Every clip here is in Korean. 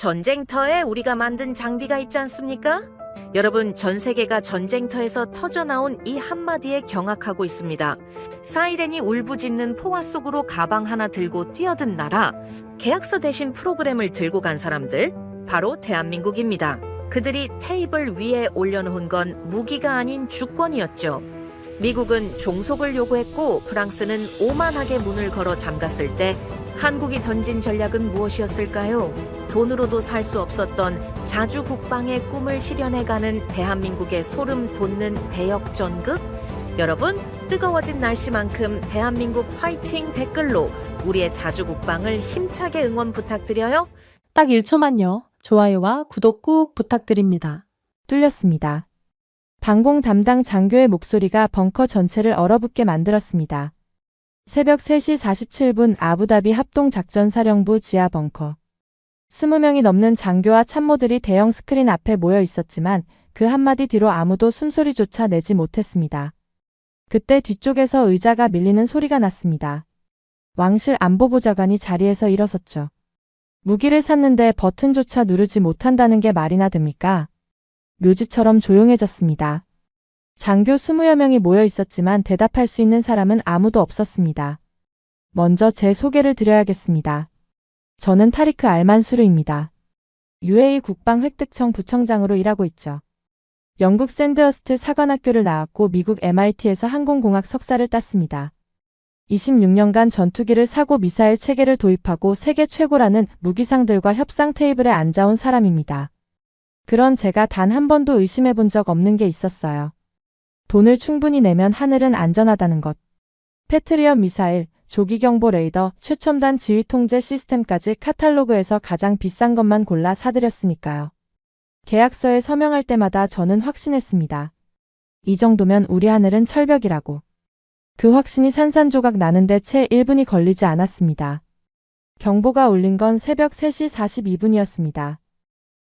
전쟁터에 우리가 만든 장비가 있지 않습니까? 여러분, 전 세계가 전쟁터에서 터져나온 이 한마디에 경악하고 있습니다. 사이렌이 울부짖는 포화 속으로 가방 하나 들고 뛰어든 나라, 계약서 대신 프로그램을 들고 간 사람들, 바로 대한민국입니다. 그들이 테이블 위에 올려놓은 건 무기가 아닌 주권이었죠. 미국은 종속을 요구했고 프랑스는 오만하게 문을 걸어 잠갔을 때 한국이 던진 전략은 무엇이었을까요? 돈으로도 살 수 없었던 자주국방의 꿈을 실현해가는 대한민국의 소름 돋는 대역전극? 여러분, 뜨거워진 날씨만큼 대한민국 화이팅 댓글로 우리의 자주국방을 힘차게 응원 부탁드려요. 딱 1초만요. 좋아요와 구독 꾹 부탁드립니다. 뚫렸습니다. 방공 담당 장교의 목소리가 벙커 전체를 얼어붙게 만들었습니다. 새벽 3시 47분 아부다비 합동작전사령부 지하 벙커. 20명이 넘는 장교와 참모들이 대형 스크린 앞에 모여 있었지만 그 한마디 뒤로 아무도 숨소리조차 내지 못했습니다. 그때 뒤쪽에서 의자가 밀리는 소리가 났습니다. 왕실 안보보좌관이 자리에서 일어섰죠. 무기를 샀는데 버튼조차 누르지 못한다는 게 말이나 됩니까? 묘지처럼 조용해졌습니다. 장교 20여 명이 모여 있었지만 대답할 수 있는 사람은 아무도 없었습니다. 먼저 제 소개를 드려야겠습니다. 저는 타리크 알만수르입니다. UAE 국방획득청 부청장으로 일하고 있죠. 영국 샌드허스트 사관학교를 나왔고 미국 MIT에서 항공공학 석사를 땄습니다. 26년간 전투기를 사고 미사일 체계를 도입하고 세계 최고라는 무기상들과 협상 테이블에 앉아온 사람입니다. 그런 제가 단 한 번도 의심해 본 적 없는 게 있었어요. 돈을 충분히 내면 하늘은 안전하다는 것. 패트리엇 미사일, 조기경보 레이더, 최첨단 지휘통제 시스템까지 카탈로그에서 가장 비싼 것만 골라 사들였으니까요. 계약서에 서명할 때마다 저는 확신했습니다. 이 정도면 우리 하늘은 철벽이라고. 그 확신이 산산조각 나는데 채 1분이 걸리지 않았습니다. 경보가 울린 건 새벽 3시 42분이었습니다.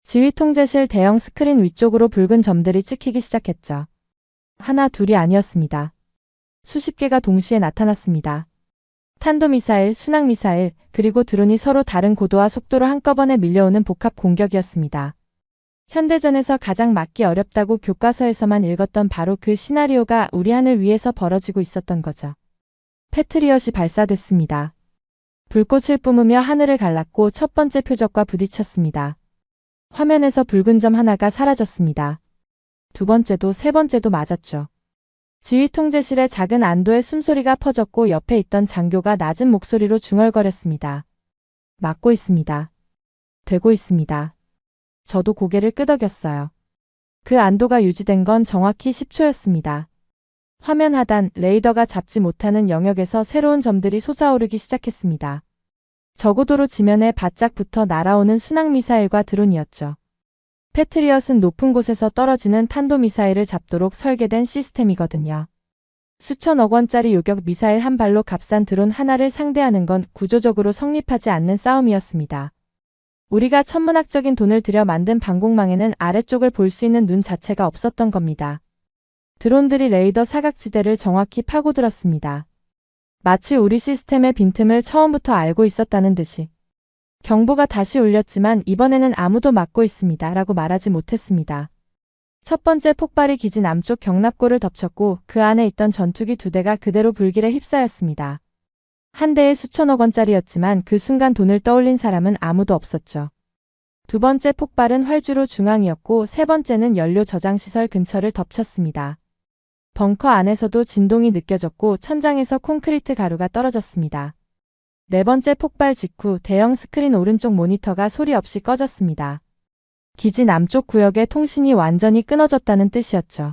지휘통제실 대형 스크린 위쪽으로 붉은 점들이 찍히기 시작했죠. 하나, 둘이 아니었습니다. 수십 개가 동시에 나타났습니다. 탄도미사일, 순항미사일, 그리고 드론이 서로 다른 고도와 속도로 한꺼번에 밀려오는 복합 공격이었습니다. 현대전에서 가장 막기 어렵다고 교과서에서만 읽었던 바로 그 시나리오가 우리 하늘 위에서 벌어지고 있었던 거죠. 패트리엇이 발사됐습니다. 불꽃을 뿜으며 하늘을 갈랐고 첫 번째 표적과 부딪혔습니다. 화면에서 붉은 점 하나가 사라졌습니다. 두 번째도 세 번째도 맞았죠. 지휘통제실에 작은 안도의 숨소리가 퍼졌고 옆에 있던 장교가 낮은 목소리로 중얼거렸습니다. 맞고 있습니다. 되고 있습니다. 저도 고개를 끄덕였어요. 그 안도가 유지된 건 정확히 10초였습니다. 화면 하단 레이더가 잡지 못하는 영역에서 새로운 점들이 솟아오르기 시작했습니다. 저고도로 지면에 바짝 붙어 날아오는 순항미사일과 드론이었죠. 패트리엇은 높은 곳에서 떨어지는 탄도미사일을 잡도록 설계된 시스템이거든요. 수천억 원짜리 요격 미사일 한 발로 값싼 드론 하나를 상대하는 건 구조적으로 성립하지 않는 싸움이었습니다. 우리가 천문학적인 돈을 들여 만든 방공망에는 아래쪽을 볼 수 있는 눈 자체가 없었던 겁니다. 드론들이 레이더 사각지대를 정확히 파고들었습니다. 마치 우리 시스템의 빈틈을 처음부터 알고 있었다는 듯이. 경보가 다시 울렸지만 이번에는 아무도 막고 있습니다 라고 말하지 못했습니다. 첫 번째 폭발이 기지 남쪽 경납고를 덮쳤고 그 안에 있던 전투기 2대가 그대로 불길에 휩싸였습니다. 한 대에 수천억 원짜리였지만 그 순간 돈을 떠올린 사람은 아무도 없었죠. 두 번째 폭발은 활주로 중앙이었고 세 번째는 연료 저장시설 근처를 덮쳤습니다. 벙커 안에서도 진동이 느껴졌고 천장에서 콘크리트 가루가 떨어졌습니다. 네 번째 폭발 직후 대형 스크린 오른쪽 모니터가 소리 없이 꺼졌습니다. 기지 남쪽 구역의 통신이 완전히 끊어졌다는 뜻이었죠.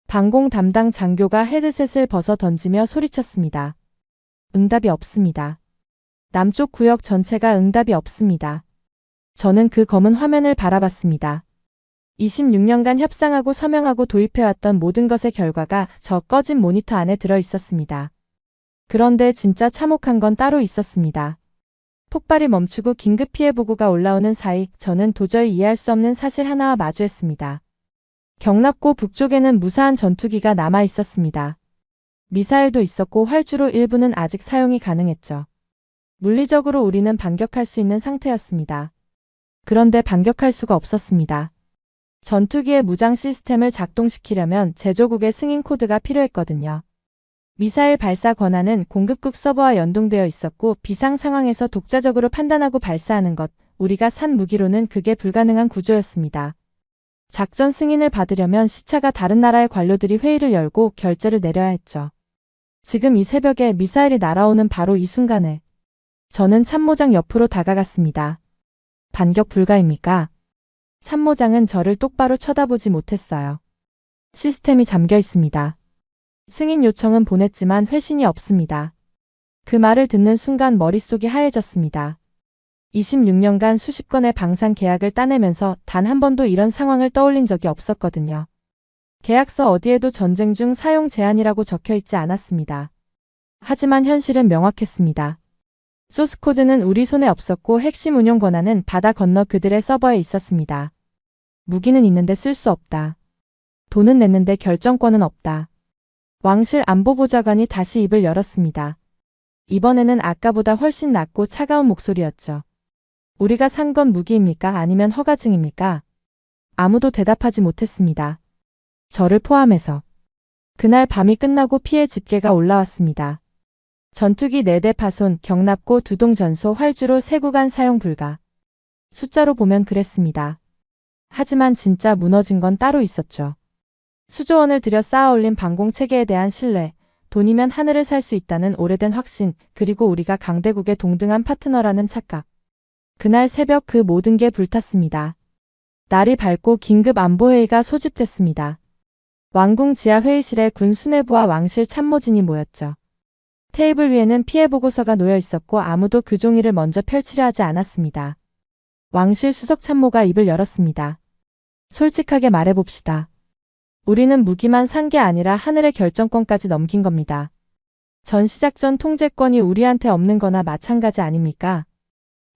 방공 담당 장교가 헤드셋을 벗어 던지며 소리쳤습니다. 응답이 없습니다. 남쪽 구역 전체가 응답이 없습니다. 저는 그 검은 화면을 바라봤습니다. 26년간 협상하고 서명하고 도입해왔던 모든 것의 결과가 저 꺼진 모니터 안에 들어 있었습니다. 그런데 진짜 참혹한 건 따로 있었습니다. 폭발이 멈추고 긴급 피해 보고가 올라오는 사이 저는 도저히 이해할 수 없는 사실 하나와 마주했습니다. 경납고 북쪽에는 무사한 전투기가 남아 있었습니다. 미사일도 있었고 활주로 일부는 아직 사용이 가능했죠. 물리적으로 우리는 반격할 수 있는 상태였습니다. 그런데 반격할 수가 없었습니다. 전투기의 무장 시스템을 작동시키려면 제조국의 승인 코드가 필요했거든요. 미사일 발사 권한은 공급국 서버와 연동되어 있었고 비상 상황에서 독자적으로 판단하고 발사하는 것, 우리가 산 무기로는 그게 불가능한 구조였습니다. 작전 승인을 받으려면 시차가 다른 나라의 관료들이 회의를 열고 결재를 내려야 했죠. 지금 이 새벽에 미사일이 날아오는 바로 이 순간에 저는 참모장 옆으로 다가갔습니다. 반격 불가입니까? 참모장은 저를 똑바로 쳐다보지 못했어요. 시스템이 잠겨 있습니다. 승인 요청은 보냈지만 회신이 없습니다. 그 말을 듣는 순간 머릿속이 하얘졌습니다. 26년간 수십 건의 방산 계약을 따내면서 단 한 번도 이런 상황을 떠올린 적이 없었거든요. 계약서 어디에도 전쟁 중 사용 제한이라고 적혀 있지 않았습니다. 하지만 현실은 명확했습니다. 소스코드는 우리 손에 없었고 핵심 운용 권한은 바다 건너 그들의 서버에 있었습니다. 무기는 있는데 쓸 수 없다. 돈은 냈는데 결정권은 없다. 왕실 안보보좌관이 다시 입을 열었습니다. 이번에는 아까보다 훨씬 낮고 차가운 목소리였죠. 우리가 산 건 무기입니까? 아니면 허가증입니까? 아무도 대답하지 못했습니다. 저를 포함해서. 그날 밤이 끝나고 피해 집계가 올라왔습니다. 전투기 4대 파손, 경납고 2동 전소, 활주로 3구간 사용 불가. 숫자로 보면 그랬습니다. 하지만 진짜 무너진 건 따로 있었죠. 수조원을 들여 쌓아 올린 방공체계에 대한 신뢰, 돈이면 하늘을 살 수 있다는 오래된 확신, 그리고 우리가 강대국의 동등한 파트너라는 착각. 그날 새벽 그 모든 게 불탔습니다. 날이 밝고 긴급 안보회의가 소집됐습니다. 왕궁 지하 회의실에 군 수뇌부와 왕실 참모진이 모였죠. 테이블 위에는 피해 보고서가 놓여 있었고 아무도 그 종이를 먼저 펼치려 하지 않았습니다. 왕실 수석 참모가 입을 열었습니다. 솔직하게 말해봅시다. 우리는 무기만 산 게 아니라 하늘의 결정권까지 넘긴 겁니다. 전시작전 통제권이 우리한테 없는 거나 마찬가지 아닙니까?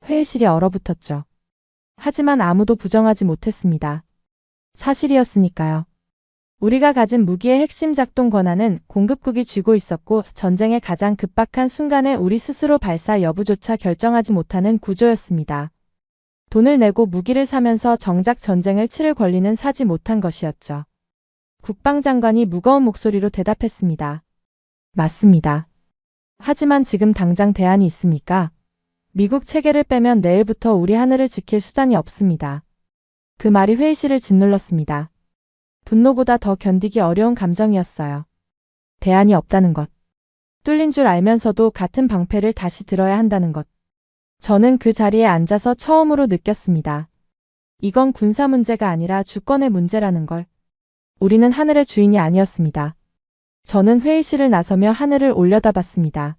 회의실이 얼어붙었죠. 하지만 아무도 부정하지 못했습니다. 사실이었으니까요. 우리가 가진 무기의 핵심 작동 권한은 공급국이 쥐고 있었고 전쟁의 가장 급박한 순간에 우리 스스로 발사 여부조차 결정하지 못하는 구조였습니다. 돈을 내고 무기를 사면서 정작 전쟁을 치를 권리는 사지 못한 것이었죠. 국방장관이 무거운 목소리로 대답했습니다. 맞습니다. 하지만 지금 당장 대안이 있습니까? 미국 체계를 빼면 내일부터 우리 하늘을 지킬 수단이 없습니다. 그 말이 회의실을 짓눌렀습니다. 분노보다 더 견디기 어려운 감정이었어요. 대안이 없다는 것. 뚫린 줄 알면서도 같은 방패를 다시 들어야 한다는 것. 저는 그 자리에 앉아서 처음으로 느꼈습니다. 이건 군사 문제가 아니라 주권의 문제라는 걸. 우리는 하늘의 주인이 아니었습니다. 저는 회의실을 나서며 하늘을 올려다봤습니다.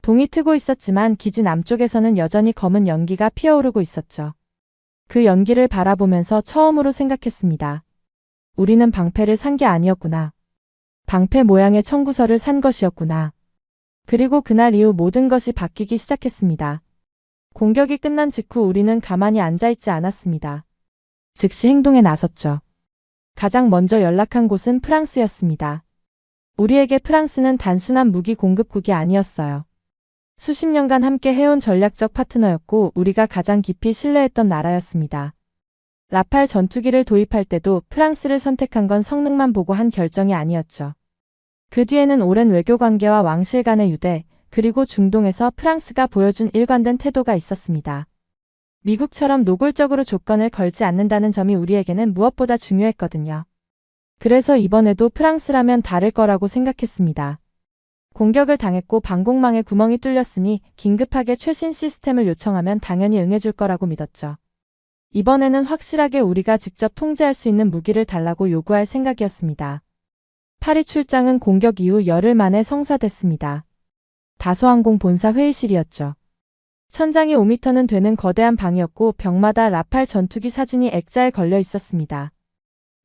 동이 트고 있었지만 기지 남쪽에서는 여전히 검은 연기가 피어오르고 있었죠. 그 연기를 바라보면서 처음으로 생각했습니다. 우리는 방패를 산 게 아니었구나. 방패 모양의 청구서를 산 것이었구나. 그리고 그날 이후 모든 것이 바뀌기 시작했습니다. 공격이 끝난 직후 우리는 가만히 앉아있지 않았습니다. 즉시 행동에 나섰죠. 가장 먼저 연락한 곳은 프랑스였습니다. 우리에게 프랑스는 단순한 무기 공급국이 아니었어요. 수십 년간 함께 해온 전략적 파트너였고 우리가 가장 깊이 신뢰했던 나라였습니다. 라팔 전투기를 도입할 때도 프랑스를 선택한 건 성능만 보고 한 결정이 아니었죠. 그 뒤에는 오랜 외교관계와 왕실 간의 유대, 그리고 중동에서 프랑스가 보여준 일관된 태도가 있었습니다. 미국처럼 노골적으로 조건을 걸지 않는다는 점이 우리에게는 무엇보다 중요했거든요. 그래서 이번에도 프랑스라면 다를 거라고 생각했습니다. 공격을 당했고 방공망에 구멍이 뚫렸으니 긴급하게 최신 시스템을 요청하면 당연히 응해줄 거라고 믿었죠. 이번에는 확실하게 우리가 직접 통제할 수 있는 무기를 달라고 요구할 생각이었습니다. 파리 출장은 공격 이후 열흘 만에 성사됐습니다. 다소항공 본사 회의실이었죠. 천장이 5m는 되는 거대한 방이었고 벽마다 라팔 전투기 사진이 액자에 걸려 있었습니다.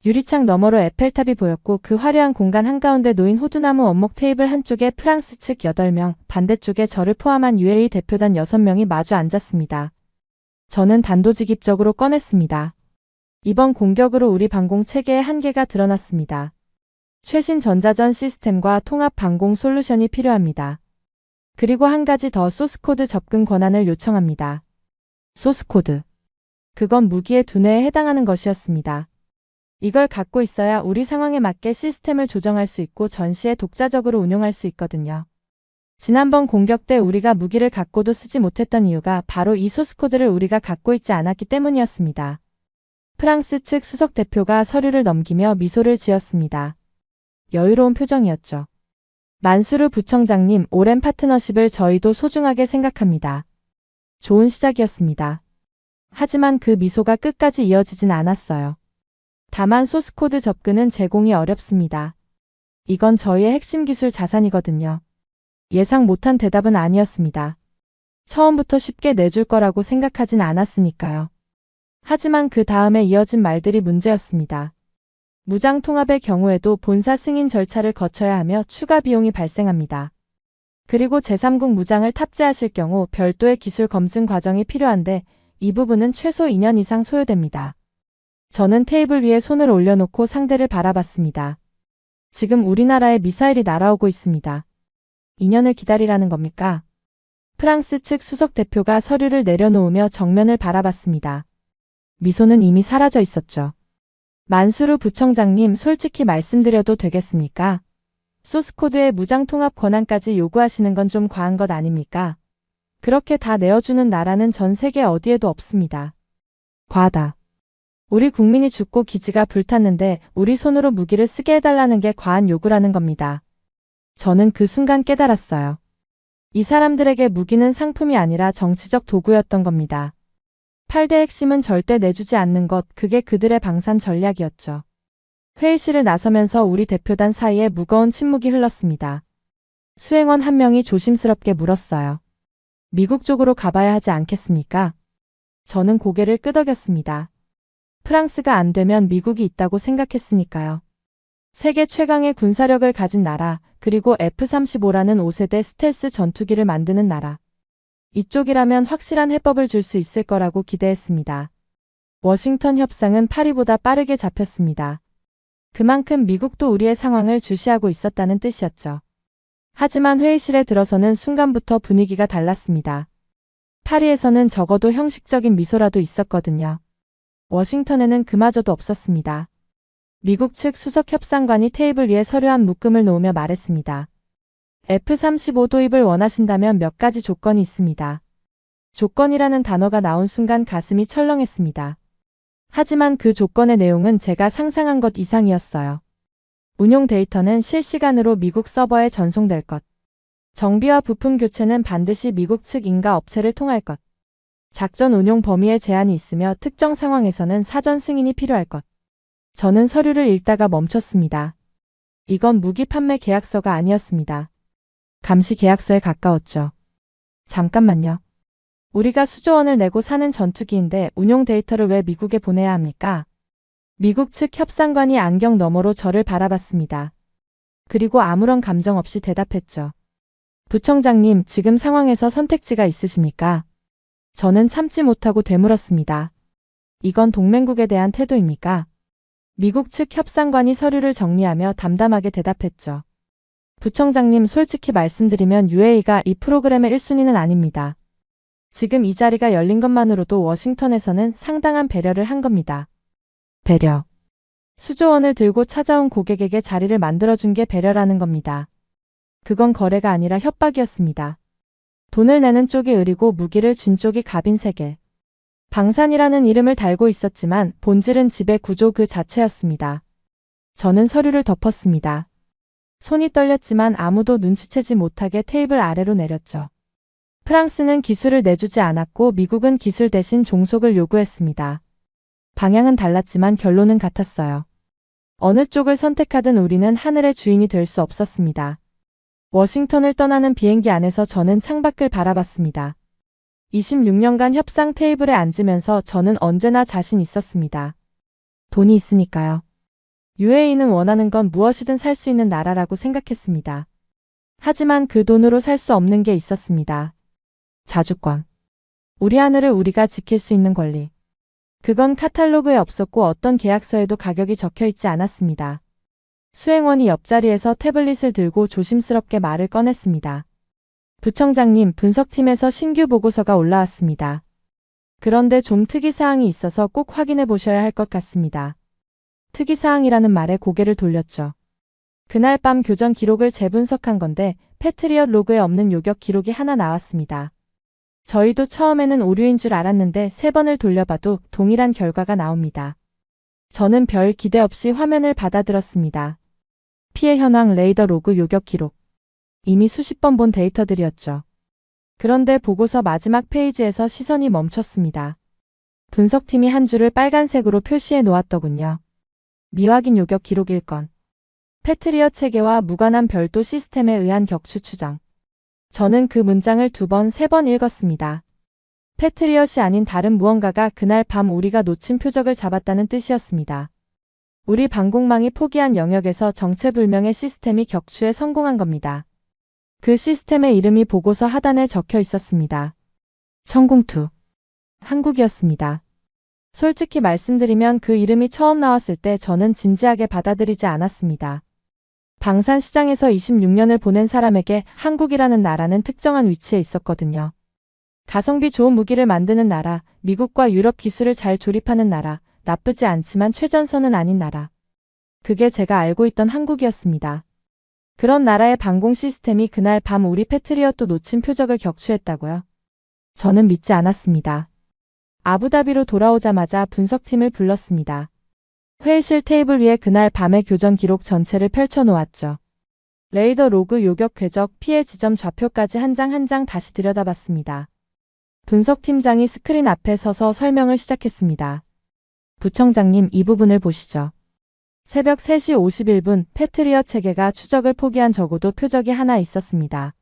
유리창 너머로 에펠탑이 보였고 그 화려한 공간 한가운데 놓인 호두나무 원목 테이블 한쪽에 프랑스 측 8명, 반대쪽에 저를 포함한 UAE 대표단 6명이 마주 앉았습니다. 저는 단도직입적으로 꺼냈습니다. 이번 공격으로 우리 방공 체계의 한계가 드러났습니다. 최신 전자전 시스템과 통합 방공 솔루션이 필요합니다. 그리고 한 가지 더 소스코드 접근 권한을 요청합니다. 소스코드. 그건 무기의 두뇌에 해당하는 것이었습니다. 이걸 갖고 있어야 우리 상황에 맞게 시스템을 조정할 수 있고 전시에 독자적으로 운용할 수 있거든요. 지난번 공격 때 우리가 무기를 갖고도 쓰지 못했던 이유가 바로 이 소스코드를 우리가 갖고 있지 않았기 때문이었습니다. 프랑스 측 수석 대표가 서류를 넘기며 미소를 지었습니다. 여유로운 표정이었죠. 만수르 부청장님, 오랜 파트너십을 저희도 소중하게 생각합니다. 좋은 시작이었습니다. 하지만 그 미소가 끝까지 이어지진 않았어요. 다만 소스코드 접근은 제공이 어렵습니다. 이건 저희의 핵심 기술 자산이거든요. 예상 못한 대답은 아니었습니다. 처음부터 쉽게 내줄 거라고 생각하진 않았으니까요. 하지만 그 다음에 이어진 말들이 문제였습니다. 무장 통합의 경우에도 본사 승인 절차를 거쳐야 하며 추가 비용이 발생합니다. 그리고 제3국 무장을 탑재하실 경우 별도의 기술 검증 과정이 필요한데 이 부분은 최소 2년 이상 소요됩니다. 저는 테이블 위에 손을 올려놓고 상대를 바라봤습니다. 지금 우리나라에 미사일이 날아오고 있습니다. 2년을 기다리라는 겁니까? 프랑스 측 수석 대표가 서류를 내려놓으며 정면을 바라봤습니다. 미소는 이미 사라져 있었죠. 만수르 부청장님, 솔직히 말씀드려도 되겠습니까? 소스코드의 무장통합 권한까지 요구하시는 건 좀 과한 것 아닙니까? 그렇게 다 내어주는 나라는 전 세계 어디에도 없습니다. 과하다. 우리 국민이 죽고 기지가 불탔는데 우리 손으로 무기를 쓰게 해달라는 게 과한 요구라는 겁니다. 저는 그 순간 깨달았어요. 이 사람들에게 무기는 상품이 아니라 정치적 도구였던 겁니다. 8대 핵심은 절대 내주지 않는 것, 그게 그들의 방산 전략이었죠. 회의실을 나서면서 우리 대표단 사이에 무거운 침묵이 흘렀습니다. 수행원 한 명이 조심스럽게 물었어요. 미국 쪽으로 가봐야 하지 않겠습니까? 저는 고개를 끄덕였습니다. 프랑스가 안 되면 미국이 있다고 생각했으니까요. 세계 최강의 군사력을 가진 나라, 그리고 F-35라는 5세대 스텔스 전투기를 만드는 나라. 이쪽이라면 확실한 해법을 줄 수 있을 거라고 기대했습니다. 워싱턴 협상은 파리보다 빠르게 잡혔습니다. 그만큼 미국도 우리의 상황을 주시하고 있었다는 뜻이었죠. 하지만 회의실에 들어서는 순간부터 분위기가 달랐습니다. 파리에서는 적어도 형식적인 미소라도 있었거든요. 워싱턴에는 그마저도 없었습니다. 미국 측 수석 협상관이 테이블 위에 서류 한 묶음을 놓으며 말했습니다. F-35 도입을 원하신다면 몇 가지 조건이 있습니다. 조건이라는 단어가 나온 순간 가슴이 철렁했습니다. 하지만 그 조건의 내용은 제가 상상한 것 이상이었어요. 운용 데이터는 실시간으로 미국 서버에 전송될 것. 정비와 부품 교체는 반드시 미국 측 인가 업체를 통할 것. 작전 운용 범위에 제한이 있으며 특정 상황에서는 사전 승인이 필요할 것. 저는 서류를 읽다가 멈췄습니다. 이건 무기 판매 계약서가 아니었습니다. 감시 계약서에 가까웠죠. 잠깐만요. 우리가 수조 원을 내고 사는 전투기인데 운용 데이터를 왜 미국에 보내야 합니까? 미국 측 협상관이 안경 너머로 저를 바라봤습니다. 그리고 아무런 감정 없이 대답했죠. 부청장님, 지금 상황에서 선택지가 있으십니까? 저는 참지 못하고 되물었습니다. 이건 동맹국에 대한 태도입니까? 미국 측 협상관이 서류를 정리하며 담담하게 대답했죠. 부청장님, 솔직히 말씀드리면 UAE가 이 프로그램의 1순위는 아닙니다. 지금 이 자리가 열린 것만으로도 워싱턴에서는 상당한 배려를 한 겁니다. 배려. 수조원을 들고 찾아온 고객에게 자리를 만들어준 게 배려라는 겁니다. 그건 거래가 아니라 협박이었습니다. 돈을 내는 쪽이 을이고 무기를 준 쪽이 갑인 세계. 방산이라는 이름을 달고 있었지만 본질은 지배 구조 그 자체였습니다. 저는 서류를 덮었습니다. 손이 떨렸지만 아무도 눈치채지 못하게 테이블 아래로 내렸죠. 프랑스는 기술을 내주지 않았고 미국은 기술 대신 종속을 요구했습니다. 방향은 달랐지만 결론은 같았어요. 어느 쪽을 선택하든 우리는 하늘의 주인이 될 수 없었습니다. 워싱턴을 떠나는 비행기 안에서 저는 창밖을 바라봤습니다. 26년간 협상 테이블에 앉으면서 저는 언제나 자신 있었습니다. 돈이 있으니까요. UAE는 원하는 건 무엇이든 살 수 있는 나라라고 생각했습니다. 하지만 그 돈으로 살 수 없는 게 있었습니다. 자주권. 우리 하늘을 우리가 지킬 수 있는 권리. 그건 카탈로그에 없었고 어떤 계약서에도 가격이 적혀 있지 않았습니다. 수행원이 옆자리에서 태블릿을 들고 조심스럽게 말을 꺼냈습니다. 부청장님, 분석팀에서 신규 보고서가 올라왔습니다. 그런데 좀 특이사항이 있어서 꼭 확인해 보셔야 할 것 같습니다. 특이사항이라는 말에 고개를 돌렸죠. 그날 밤 교전 기록을 재분석한 건데 패트리엇 로그에 없는 요격 기록이 하나 나왔습니다. 저희도 처음에는 오류인 줄 알았는데 3번을 돌려봐도 동일한 결과가 나옵니다. 저는 별 기대 없이 화면을 받아들었습니다. 피해 현황 레이더 로그 요격 기록. 이미 수십 번 본 데이터들이었죠. 그런데 보고서 마지막 페이지에서 시선이 멈췄습니다. 분석팀이 한 줄을 빨간색으로 표시해 놓았더군요. 미확인 요격 기록 1건. 패트리엇 체계와 무관한 별도 시스템에 의한 격추 추정. 저는 그 문장을 2번, 3번 읽었습니다. 패트리엇이 아닌 다른 무언가가 그날 밤 우리가 놓친 표적을 잡았다는 뜻이었습니다. 우리 방공망이 포기한 영역에서 정체불명의 시스템이 격추에 성공한 겁니다. 그 시스템의 이름이 보고서 하단에 적혀 있었습니다. 천궁2. 한국이었습니다. 솔직히 말씀드리면 그 이름이 처음 나왔을 때 저는 진지하게 받아들이지 않았습니다. 방산시장에서 26년을 보낸 사람에게 한국이라는 나라는 특정한 위치에 있었거든요. 가성비 좋은 무기를 만드는 나라, 미국과 유럽 기술을 잘 조립하는 나라, 나쁘지 않지만 최전선은 아닌 나라. 그게 제가 알고 있던 한국이었습니다. 그런 나라의 방공 시스템이 그날 밤 우리 패트리엇도 놓친 표적을 격추했다고요? 저는 믿지 않았습니다. 아부다비로 돌아오자마자 분석팀을 불렀습니다. 회의실 테이블 위에 그날 밤의 교전 기록 전체를 펼쳐놓았죠. 레이더 로그 요격 궤적 피해 지점 좌표까지 한 장 한 장 다시 들여다봤습니다. 분석팀장이 스크린 앞에 서서 설명을 시작했습니다. 부청장님, 이 부분을 보시죠. 새벽 3시 51분 패트리엇 체계가 추적을 포기한 적어도 표적이 하나 있었습니다.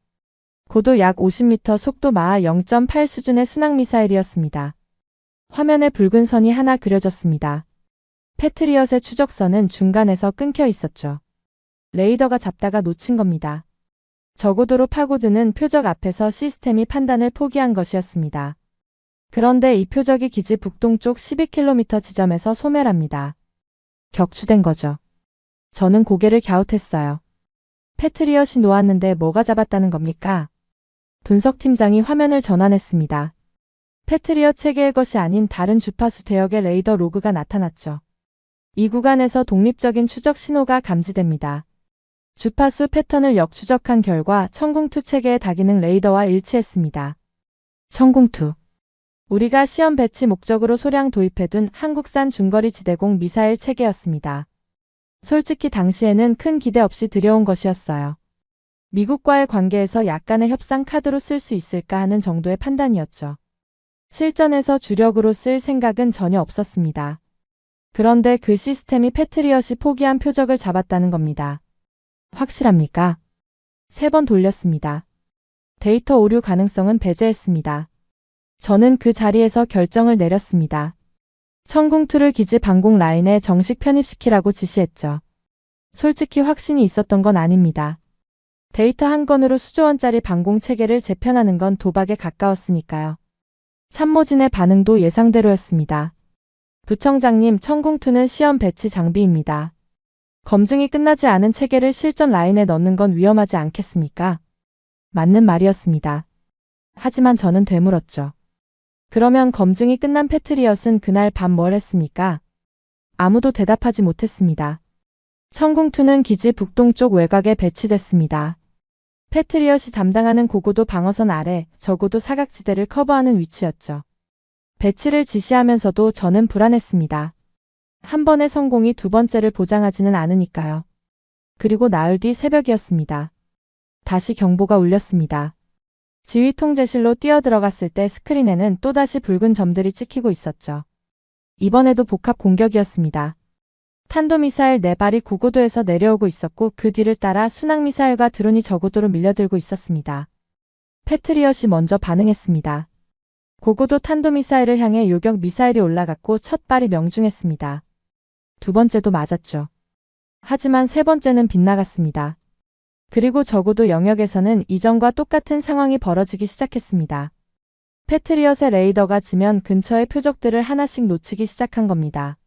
고도 약 50m, 속도 마하 0.8 수준의 순항미사일이었습니다. 화면에 붉은 선이 하나 그려졌습니다. 패트리엇의 추적선은 중간에서 끊겨 있었죠. 레이더가 잡다가 놓친 겁니다. 저고도로 파고드는 표적 앞에서 시스템이 판단을 포기한 것이었습니다. 그런데 이 표적이 기지 북동쪽 12km 지점에서 소멸합니다. 격추된 거죠. 저는 고개를 갸웃했어요. 패트리엇이 놓았는데 뭐가 잡았다는 겁니까? 분석팀장이 화면을 전환했습니다. 패트리엇 체계의 것이 아닌 다른 주파수 대역의 레이더 로그가 나타났죠. 이 구간에서 독립적인 추적 신호가 감지됩니다. 주파수 패턴을 역추적한 결과 천궁2 체계의 다기능 레이더와 일치했습니다. 천궁2. 우리가 시험 배치 목적으로 소량 도입해둔 한국산 중거리 지대공 미사일 체계였습니다. 솔직히 당시에는 큰 기대 없이 들여온 것이었어요. 미국과의 관계에서 약간의 협상 카드로 쓸 수 있을까 하는 정도의 판단이었죠. 실전에서 주력으로 쓸 생각은 전혀 없었습니다. 그런데 그 시스템이 패트리엇이 포기한 표적을 잡았다는 겁니다. 확실합니까? 3번 돌렸습니다. 데이터 오류 가능성은 배제했습니다. 저는 그 자리에서 결정을 내렸습니다. 천궁2를 기지 방공 라인에 정식 편입시키라고 지시했죠. 솔직히 확신이 있었던 건 아닙니다. 데이터 한 건으로 수조원짜리 방공 체계를 재편하는 건 도박에 가까웠으니까요. 참모진의 반응도 예상대로였습니다. 부청장님, 천궁2는 시험 배치 장비입니다. 검증이 끝나지 않은 체계를 실전 라인에 넣는 건 위험하지 않겠습니까? 맞는 말이었습니다. 하지만 저는 되물었죠. 그러면 검증이 끝난 패트리엇은 그날 밤 뭘 했습니까? 아무도 대답하지 못했습니다. 천궁2는 기지 북동쪽 외곽에 배치됐습니다. 패트리엇이 담당하는 고고도 방어선 아래 적어도 사각지대를 커버하는 위치였죠. 배치를 지시하면서도 저는 불안했습니다. 한 번의 성공이 두 번째를 보장하지는 않으니까요. 그리고 나흘 뒤 새벽이었습니다. 다시 경보가 울렸습니다. 지휘 통제실로 뛰어들어갔을 때 스크린에는 또다시 붉은 점들이 찍히고 있었죠. 이번에도 복합 공격이었습니다. 탄도미사일 4발이 고고도에서 내려오고 있었고 그 뒤를 따라 순항미사일과 드론이 저고도로 밀려들고 있었습니다. 패트리엇이 먼저 반응했습니다. 고고도 탄도미사일을 향해 요격 미사일이 올라갔고 첫 발이 명중했습니다. 두 번째도 맞았죠. 하지만 세 번째는 빗나갔습니다. 그리고 적어도 영역에서는 이전과 똑같은 상황이 벌어지기 시작했습니다. 패트리엇의 레이더가 지면 근처의 표적들을 하나씩 놓치기 시작한 겁니다.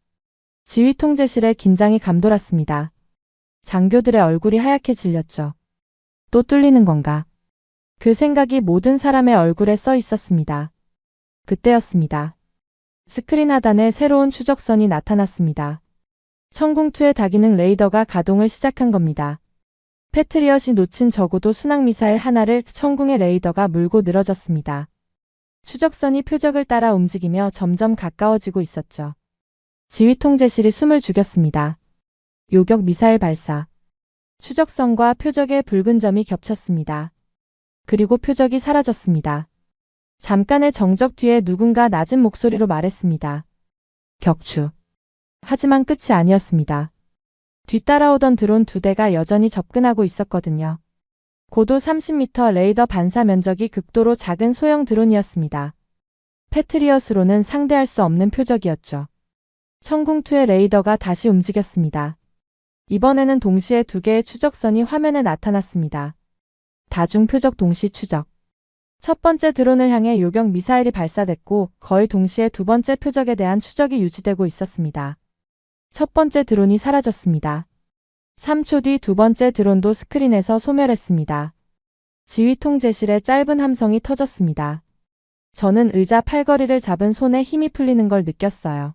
지휘 통제실에 긴장이 감돌았습니다. 장교들의 얼굴이 하얗게 질렸죠. 또 뚫리는 건가? 그 생각이 모든 사람의 얼굴에 써 있었습니다. 그때였습니다. 스크린 하단에 새로운 추적선이 나타났습니다. 천궁2의 다기능 레이더가 가동을 시작한 겁니다. 패트리엇이 놓친 적어도 순항미사일 하나를 천궁의 레이더가 물고 늘어졌습니다. 추적선이 표적을 따라 움직이며 점점 가까워지고 있었죠. 지휘통제실이 숨을 죽였습니다. 요격 미사일 발사. 추적선과 표적의 붉은 점이 겹쳤습니다. 그리고 표적이 사라졌습니다. 잠깐의 정적 뒤에 누군가 낮은 목소리로 말했습니다. 격추. 하지만 끝이 아니었습니다. 뒤따라오던 드론 2대가 여전히 접근하고 있었거든요. 고도 30m 레이더 반사 면적이 극도로 작은 소형 드론이었습니다. 패트리엇으로는 상대할 수 없는 표적이었죠. 천궁2의 레이더가 다시 움직였습니다. 이번에는 동시에 2개의 추적선이 화면에 나타났습니다. 다중 표적 동시 추적. 첫 번째 드론을 향해 요격 미사일이 발사됐고 거의 동시에 두 번째 표적에 대한 추적이 유지되고 있었습니다. 첫 번째 드론이 사라졌습니다. 3초 뒤 두 번째 드론도 스크린에서 소멸했습니다. 지휘 통제실에 짧은 함성이 터졌습니다. 저는 의자 팔걸이를 잡은 손에 힘이 풀리는 걸 느꼈어요.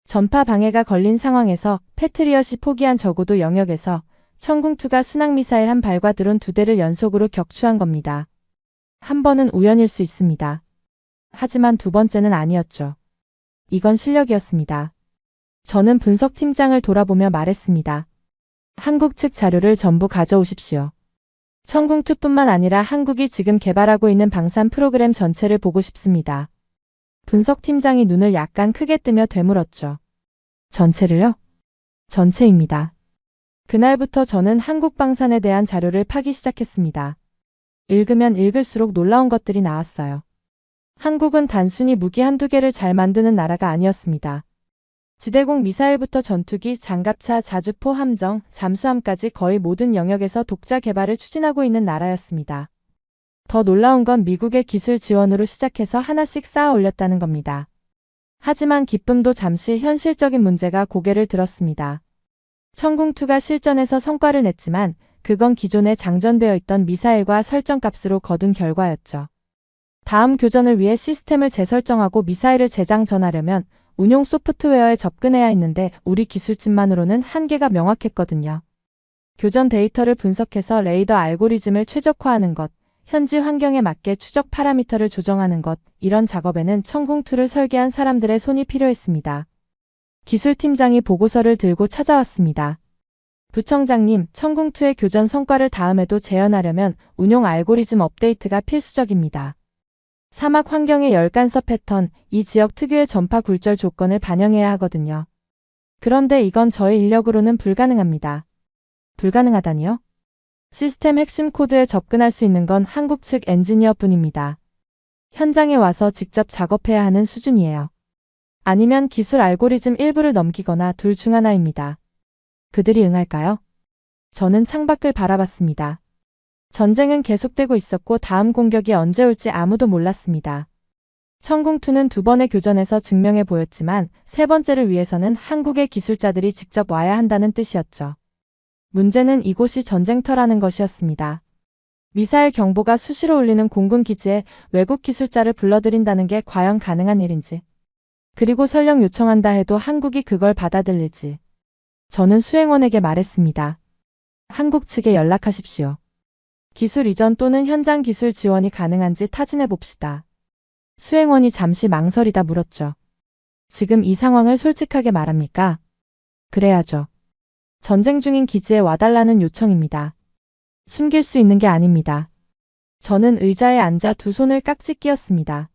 전파 방해가 걸린 상황에서 패트리엇이 포기한 적어도 영역에서 천궁2가 순항미사일 한 발과 드론 2대를 연속으로 격추한 겁니다. 한 번은 우연일 수 있습니다. 하지만 두 번째는 아니었죠. 이건 실력이었습니다. 저는 분석팀장을 돌아보며 말했습니다. 한국 측 자료를 전부 가져오십시오. 천궁2뿐만 아니라 한국이 지금 개발하고 있는 방산 프로그램 전체를 보고 싶습니다. 분석팀장이 눈을 약간 크게 뜨며 되물었죠. 전체를요? 전체입니다. 그날부터 저는 한국 방산에 대한 자료를 파기 시작했습니다. 읽으면 읽을수록 놀라운 것들이 나왔어요. 한국은 단순히 무기 한두 개를 잘 만드는 나라가 아니었습니다. 지대공 미사일부터 전투기, 장갑차, 자주포, 함정, 잠수함까지 거의 모든 영역에서 독자 개발을 추진하고 있는 나라였습니다. 더 놀라운 건 미국의 기술 지원으로 시작해서 하나씩 쌓아 올렸다는 겁니다. 하지만 기쁨도 잠시 현실적인 문제가 고개를 들었습니다. 천궁2가 실전에서 성과를 냈지만 그건 기존에 장전되어 있던 미사일과 설정값으로 거둔 결과였죠. 다음 교전을 위해 시스템을 재설정하고 미사일을 재장전하려면 운용 소프트웨어에 접근해야 했는데 우리 기술진만으로는 한계가 명확했거든요. 교전 데이터를 분석해서 레이더 알고리즘을 최적화하는 것, 현지 환경에 맞게 추적 파라미터를 조정하는 것, 이런 작업에는 천궁2를 설계한 사람들의 손이 필요했습니다. 기술팀장이 보고서를 들고 찾아왔습니다. 부청장님, 천궁2의 교전 성과를 다음에도 재현하려면 운용 알고리즘 업데이트가 필수적입니다. 사막 환경의 열간서 패턴, 이 지역 특유의 전파 굴절 조건을 반영해야 하거든요. 그런데 이건 저희 인력으로는 불가능합니다. 불가능하다니요? 시스템 핵심 코드에 접근할 수 있는 건 한국 측 엔지니어뿐입니다. 현장에 와서 직접 작업해야 하는 수준이에요. 아니면 기술 알고리즘 일부를 넘기거나 둘 중 하나입니다. 그들이 응할까요? 저는 창밖을 바라봤습니다. 전쟁은 계속되고 있었고 다음 공격이 언제 올지 아무도 몰랐습니다. 천궁2는 두 번의 교전에서 증명해 보였지만 세 번째를 위해서는 한국의 기술자들이 직접 와야 한다는 뜻이었죠. 문제는 이곳이 전쟁터라는 것이었습니다. 미사일 경보가 수시로 울리는 공군 기지에 외국 기술자를 불러들인다는 게 과연 가능한 일인지. 그리고 설령 요청한다 해도 한국이 그걸 받아들일지. 저는 수행원에게 말했습니다. 한국 측에 연락하십시오. 기술 이전 또는 현장 기술 지원이 가능한지 타진해 봅시다. 수행원이 잠시 망설이다 물었죠. 지금 이 상황을 솔직하게 말합니까? 그래야죠. 전쟁 중인 기지에 와달라는 요청입니다. 숨길 수 있는 게 아닙니다. 저는 의자에 앉아 두 손을 깍지 끼었습니다.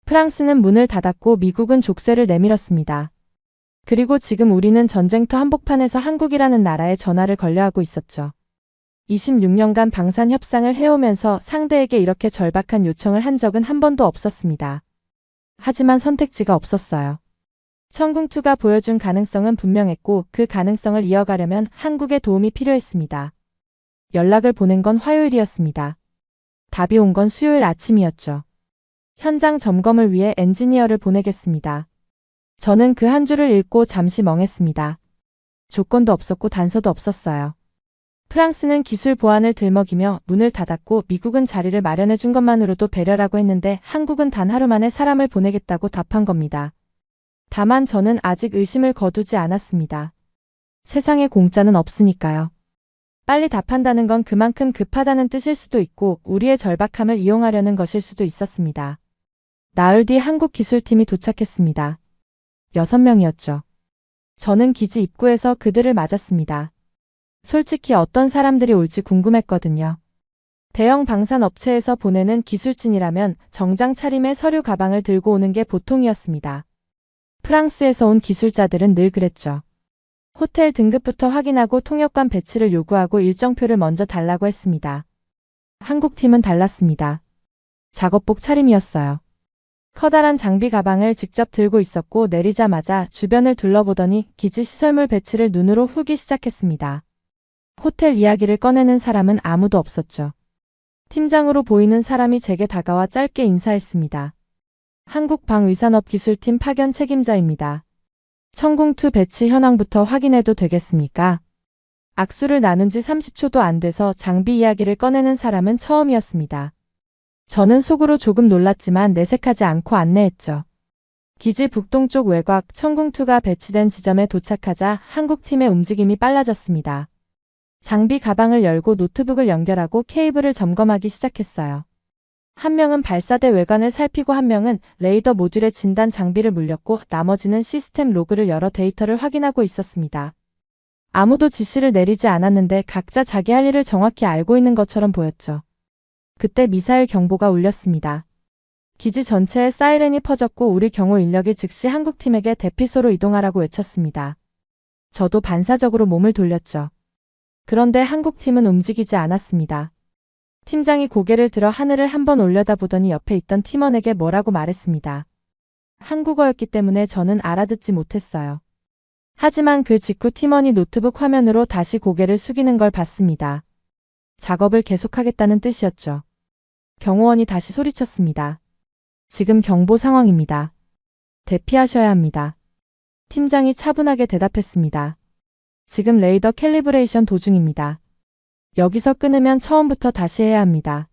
프랑스는 문을 닫았고 미국은 족쇄를 내밀었습니다. 그리고 지금 우리는 전쟁터 한복판에서 한국이라는 나라에 전화를 걸려 하고 있었죠. 26년간 방산 협상을 해오면서 상대에게 이렇게 절박한 요청을 한 적은 한 번도 없었습니다. 하지만 선택지가 없었어요. 천궁2가 보여준 가능성은 분명했고 그 가능성을 이어가려면 한국의 도움이 필요했습니다. 연락을 보낸 건 화요일이었습니다. 답이 온 건 수요일 아침이었죠. 현장 점검을 위해 엔지니어를 보내겠습니다. 저는 그 한 줄을 읽고 잠시 멍했습니다. 조건도 없었고 단서도 없었어요. 프랑스는 기술 보안을 들먹이며 문을 닫았고 미국은 자리를 마련해 준 것만으로도 배려라고 했는데 한국은 단 하루 만에 사람을 보내겠다고 답한 겁니다. 다만 저는 아직 의심을 거두지 않았습니다. 세상에 공짜는 없으니까요. 빨리 답한다는 건 그만큼 급하다는 뜻일 수도 있고 우리의 절박함을 이용하려는 것일 수도 있었습니다. 나흘 뒤 한국 기술팀이 도착했습니다. 6명이었죠. 저는 기지 입구에서 그들을 맞았습니다. 솔직히 어떤 사람들이 올지 궁금했거든요. 대형 방산업체에서 보내는 기술진이라면 정장 차림의 서류 가방을 들고 오는 게 보통이었습니다. 프랑스에서 온 기술자들은 늘 그랬죠. 호텔 등급부터 확인하고 통역관 배치를 요구하고 일정표를 먼저 달라고 했습니다. 한국팀은 달랐습니다. 작업복 차림이었어요. 커다란 장비 가방을 직접 들고 있었고 내리자마자 주변을 둘러보더니 기지 시설물 배치를 눈으로 훑기 시작했습니다. 호텔 이야기를 꺼내는 사람은 아무도 없었죠. 팀장으로 보이는 사람이 제게 다가와 짧게 인사했습니다. 한국방위산업기술팀 파견 책임자입니다. 천궁2 배치 현황부터 확인해도 되겠습니까? 악수를 나눈 지 30초도 안 돼서 장비 이야기를 꺼내는 사람은 처음이었습니다. 저는 속으로 조금 놀랐지만 내색하지 않고 안내했죠. 기지 북동쪽 외곽 천궁2가 배치된 지점에 도착하자 한국팀의 움직임이 빨라졌습니다. 장비 가방을 열고 노트북을 연결하고 케이블을 점검하기 시작했어요. 한 명은 발사대 외관을 살피고 한 명은 레이더 모듈에 진단 장비를 물렸고 나머지는 시스템 로그를 열어 데이터를 확인하고 있었습니다. 아무도 지시를 내리지 않았는데 각자 자기 할 일을 정확히 알고 있는 것처럼 보였죠. 그때 미사일 경보가 울렸습니다. 기지 전체에 사이렌이 퍼졌고 우리 경호 인력이 즉시 한국팀에게 대피소로 이동하라고 외쳤습니다. 저도 반사적으로 몸을 돌렸죠. 그런데 한국팀은 움직이지 않았습니다. 팀장이 고개를 들어 하늘을 한번 올려다보더니 옆에 있던 팀원에게 뭐라고 말했습니다. 한국어였기 때문에 저는 알아듣지 못했어요. 하지만 그 직후 팀원이 노트북 화면으로 다시 고개를 숙이는 걸 봤습니다. 작업을 계속하겠다는 뜻이었죠. 경호원이 다시 소리쳤습니다. 지금 경보 상황입니다. 대피하셔야 합니다. 팀장이 차분하게 대답했습니다. 지금 레이더 캘리브레이션 도중입니다. 여기서 끊으면 처음부터 다시 해야 합니다.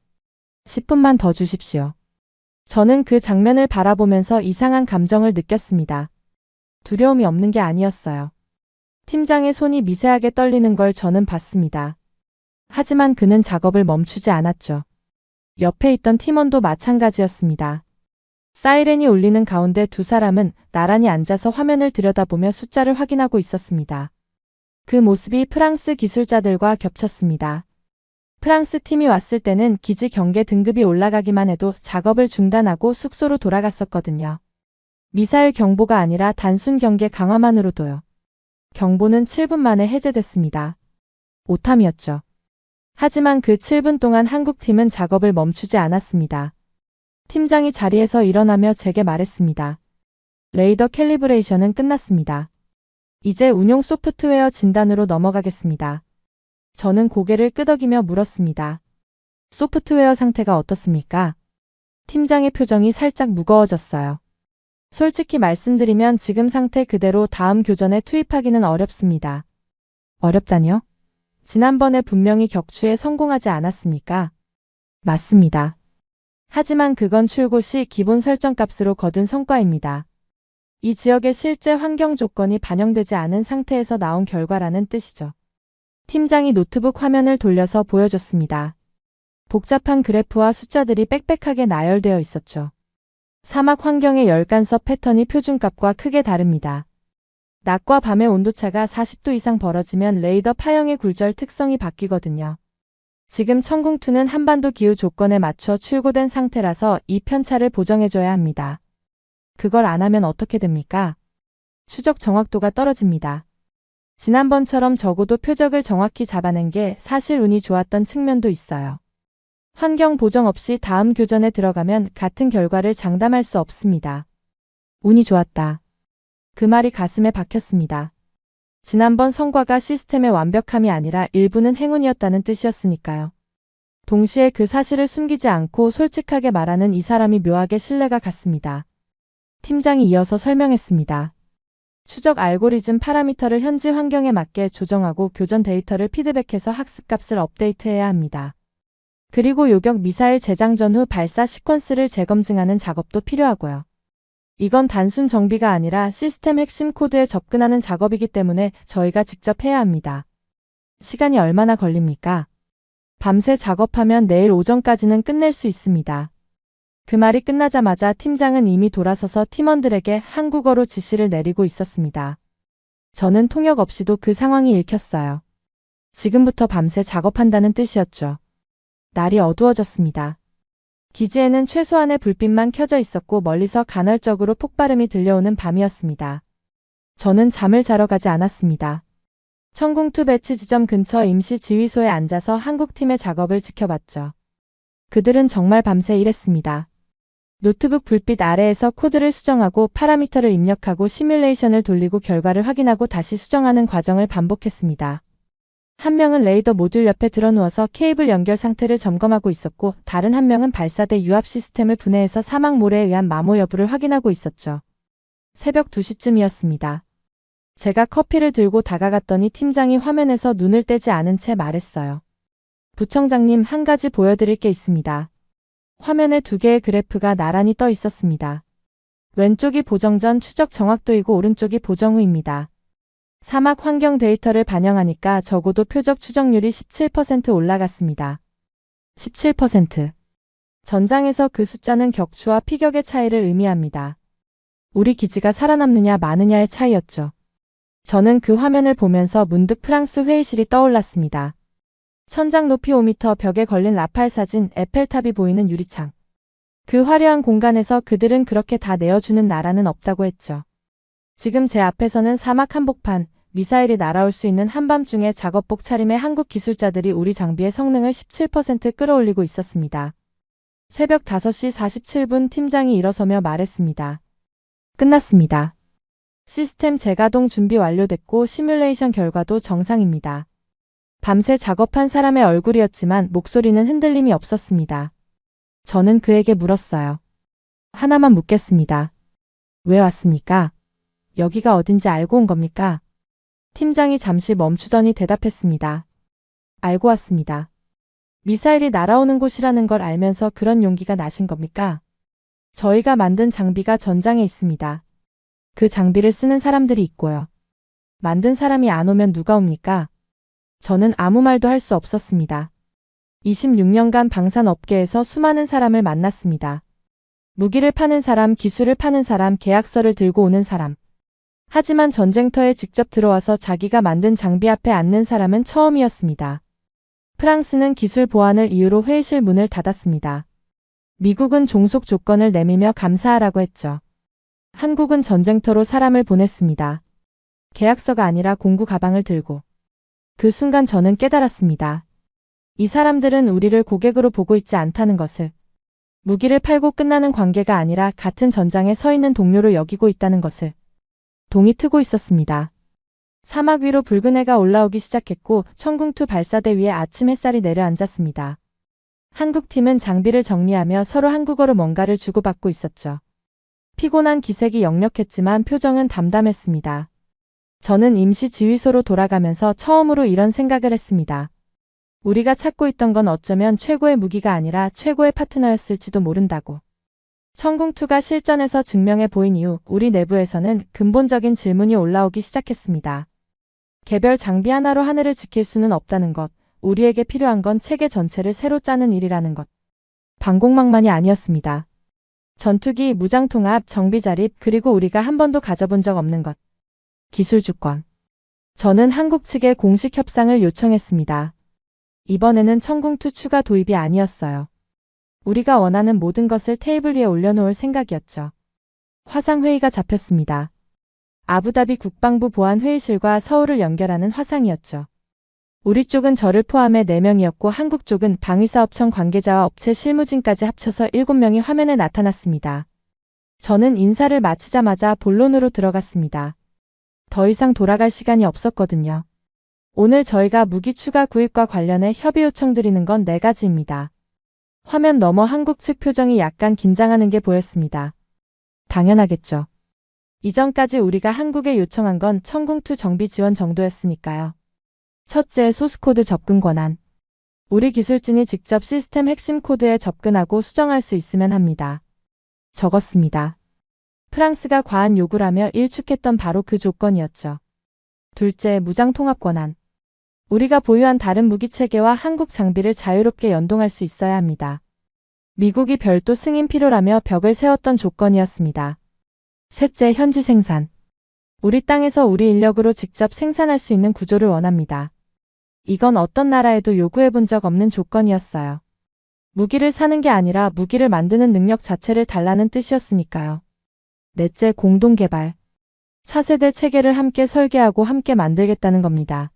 10분만 더 주십시오. 저는 그 장면을 바라보면서 이상한 감정을 느꼈습니다. 두려움이 없는 게 아니었어요. 팀장의 손이 미세하게 떨리는 걸 저는 봤습니다. 하지만 그는 작업을 멈추지 않았죠. 옆에 있던 팀원도 마찬가지였습니다. 사이렌이 울리는 가운데 두 사람은 나란히 앉아서 화면을 들여다보며 숫자를 확인하고 있었습니다. 그 모습이 프랑스 기술자들과 겹쳤습니다. 프랑스 팀이 왔을 때는 기지 경계 등급이 올라가기만 해도 작업을 중단하고 숙소로 돌아갔었거든요. 미사일 경보가 아니라 단순 경계 강화만으로도요. 경보는 7분 만에 해제됐습니다. 오탐이었죠. 하지만 그 7분 동안 한국팀은 작업을 멈추지 않았습니다. 팀장이 자리에서 일어나며 제게 말했습니다. 레이더 캘리브레이션은 끝났습니다. 이제 운용 소프트웨어 진단으로 넘어가겠습니다. 저는 고개를 끄덕이며 물었습니다. 소프트웨어 상태가 어떻습니까? 팀장의 표정이 살짝 무거워졌어요. 솔직히 말씀드리면 지금 상태 그대로 다음 교전에 투입하기는 어렵습니다. 어렵다뇨? 지난번에 분명히 격추에 성공하지 않았습니까? 맞습니다. 하지만 그건 출고 시 기본 설정값으로 거둔 성과입니다. 이 지역의 실제 환경 조건이 반영되지 않은 상태에서 나온 결과라는 뜻이죠. 팀장이 노트북 화면을 돌려서 보여줬습니다. 복잡한 그래프와 숫자들이 빽빽하게 나열되어 있었죠. 사막 환경의 열간섭 패턴이 표준값과 크게 다릅니다. 낮과 밤의 온도차가 40도 이상 벌어지면 레이더 파형의 굴절 특성이 바뀌거든요. 지금 천궁2는 한반도 기후 조건에 맞춰 출고된 상태라서 이 편차를 보정해줘야 합니다. 그걸 안 하면 어떻게 됩니까? 추적 정확도가 떨어집니다. 지난번처럼 적어도 표적을 정확히 잡아낸 게 사실 운이 좋았던 측면도 있어요. 환경 보정 없이 다음 교전에 들어가면 같은 결과를 장담할 수 없습니다. 운이 좋았다. 그 말이 가슴에 박혔습니다. 지난번 성과가 시스템의 완벽함이 아니라 일부는 행운이었다는 뜻이었으니까요. 동시에 그 사실을 숨기지 않고 솔직하게 말하는 이 사람이 묘하게 신뢰가 갔습니다. 팀장이 이어서 설명했습니다. 추적 알고리즘 파라미터를 현지 환경에 맞게 조정하고 교전 데이터를 피드백해서 학습값을 업데이트해야 합니다. 그리고 요격 미사일 재장전 후 발사 시퀀스를 재검증하는 작업도 필요하고요. 이건 단순 정비가 아니라 시스템 핵심 코드에 접근하는 작업이기 때문에 저희가 직접 해야 합니다. 시간이 얼마나 걸립니까? 밤새 작업하면 내일 오전까지는 끝낼 수 있습니다. 그 말이 끝나자마자 팀장은 이미 돌아서서 팀원들에게 한국어로 지시를 내리고 있었습니다. 저는 통역 없이도 그 상황이 읽혔어요. 지금부터 밤새 작업한다는 뜻이었죠. 날이 어두워졌습니다. 기지에는 최소한의 불빛만 켜져 있었고 멀리서 간헐적으로 폭발음이 들려오는 밤이었습니다. 저는 잠을 자러 가지 않았습니다. 천궁2 배치 지점 근처 임시 지휘소에 앉아서 한국팀의 작업을 지켜봤죠. 그들은 정말 밤새 일했습니다. 노트북 불빛 아래에서 코드를 수정하고 파라미터를 입력하고 시뮬레이션을 돌리고 결과를 확인하고 다시 수정하는 과정을 반복했습니다. 한 명은 레이더 모듈 옆에 드러누워서 케이블 연결 상태를 점검하고 있었고 다른 한 명은 발사대 유압 시스템을 분해해서 사막모래에 의한 마모 여부를 확인하고 있었죠. 새벽 2시쯤이었습니다. 제가 커피를 들고 다가갔더니 팀장이 화면에서 눈을 떼지 않은 채 말했어요. 부청장님, 한 가지 보여드릴 게 있습니다. 화면에 2개의 그래프가 나란히 떠 있었습니다. 왼쪽이 보정 전 추적 정확도이고 오른쪽이 보정 후입니다. 사막 환경 데이터를 반영하니까 적어도 표적 추정률이 17% 올라갔습니다. 17%. 전장에서 그 숫자는 격추와 피격의 차이를 의미합니다. 우리 기지가 살아남느냐 마느냐의 차이였죠. 저는 그 화면을 보면서 문득 프랑스 회의실이 떠올랐습니다. 천장 높이 5m 벽에 걸린 라팔 사진, 에펠탑이 보이는 유리창. 그 화려한 공간에서 그들은 그렇게 다 내어주는 나라는 없다고 했죠. 지금 제 앞에서는 사막 한복판, 미사일이 날아올 수 있는 한밤중에 작업복 차림의 한국 기술자들이 우리 장비의 성능을 17% 끌어올리고 있었습니다. 새벽 5시 47분 팀장이 일어서며 말했습니다. 끝났습니다. 시스템 재가동 준비 완료됐고 시뮬레이션 결과도 정상입니다. 밤새 작업한 사람의 얼굴이었지만 목소리는 흔들림이 없었습니다. 저는 그에게 물었어요. 하나만 묻겠습니다. 왜 왔습니까? 여기가 어딘지 알고 온 겁니까? 팀장이 잠시 멈추더니 대답했습니다. 알고 왔습니다. 미사일이 날아오는 곳이라는 걸 알면서 그런 용기가 나신 겁니까? 저희가 만든 장비가 전장에 있습니다. 그 장비를 쓰는 사람들이 있고요. 만든 사람이 안 오면 누가 옵니까? 저는 아무 말도 할 수 없었습니다. 26년간 방산업계에서 수많은 사람을 만났습니다. 무기를 파는 사람, 기술을 파는 사람, 계약서를 들고 오는 사람. 하지만 전쟁터에 직접 들어와서 자기가 만든 장비 앞에 앉는 사람은 처음이었습니다. 프랑스는 기술 보안을 이유로 회의실 문을 닫았습니다. 미국은 종속 조건을 내밀며 감사하라고 했죠. 한국은 전쟁터로 사람을 보냈습니다. 계약서가 아니라 공구 가방을 들고. 그 순간 저는 깨달았습니다. 이 사람들은 우리를 고객으로 보고 있지 않다는 것을. 무기를 팔고 끝나는 관계가 아니라 같은 전장에 서 있는 동료로 여기고 있다는 것을. 동이 트고 있었습니다. 사막 위로 붉은 해가 올라오기 시작했고 천궁2 발사대 위에 아침 햇살이 내려앉았습니다. 한국팀은 장비를 정리하며 서로 한국어로 뭔가를 주고받고 있었죠. 피곤한 기색이 역력했지만 표정은 담담했습니다. 저는 임시 지휘소로 돌아가면서 처음으로 이런 생각을 했습니다. 우리가 찾고 있던 건 어쩌면 최고의 무기가 아니라 최고의 파트너였을지도 모른다고. 천궁2가 실전에서 증명해 보인 이후 우리 내부에서는 근본적인 질문이 올라오기 시작했습니다. 개별 장비 하나로 하늘을 지킬 수는 없다는 것, 우리에게 필요한 건 체계 전체를 새로 짜는 일이라는 것. 방공망만이 아니었습니다. 전투기, 무장통합, 정비자립, 그리고 우리가 한 번도 가져본 적 없는 것. 기술 주권. 저는 한국 측에 공식 협상을 요청했습니다. 이번에는 천궁2 추가 도입이 아니었어요. 우리가 원하는 모든 것을 테이블 위에 올려놓을 생각이었죠. 화상회의가 잡혔습니다. 아부다비 국방부 보안회의실과 서울을 연결하는 화상이었죠. 우리 쪽은 저를 포함해 4명이었고 한국 쪽은 방위사업청 관계자와 업체 실무진까지 합쳐서 7명이 화면에 나타났습니다. 저는 인사를 마치자마자 본론으로 들어갔습니다. 더 이상 돌아갈 시간이 없었거든요. 오늘 저희가 무기 추가 구입과 관련해 협의 요청드리는 건 4가지입니다. 화면 너머 한국 측 표정이 약간 긴장하는 게 보였습니다. 당연하겠죠. 이전까지 우리가 한국에 요청한 건 천궁2 정비 지원 정도였으니까요. 첫째, 소스코드 접근 권한. 우리 기술진이 직접 시스템 핵심 코드에 접근하고 수정할 수 있으면 합니다. 적었습니다. 프랑스가 과한 요구를 하며 일축했던 바로 그 조건이었죠. 둘째, 무장 통합 권한. 우리가 보유한 다른 무기 체계와 한국 장비를 자유롭게 연동할 수 있어야 합니다. 미국이 별도 승인 필요라며 벽을 세웠던 조건이었습니다. 셋째, 현지 생산. 우리 땅에서 우리 인력으로 직접 생산할 수 있는 구조를 원합니다. 이건 어떤 나라에도 요구해 본 적 없는 조건이었어요. 무기를 사는 게 아니라 무기를 만드는 능력 자체를 달라는 뜻이었으니까요. 넷째, 공동 개발. 차세대 체계를 함께 설계하고 함께 만들겠다는 겁니다.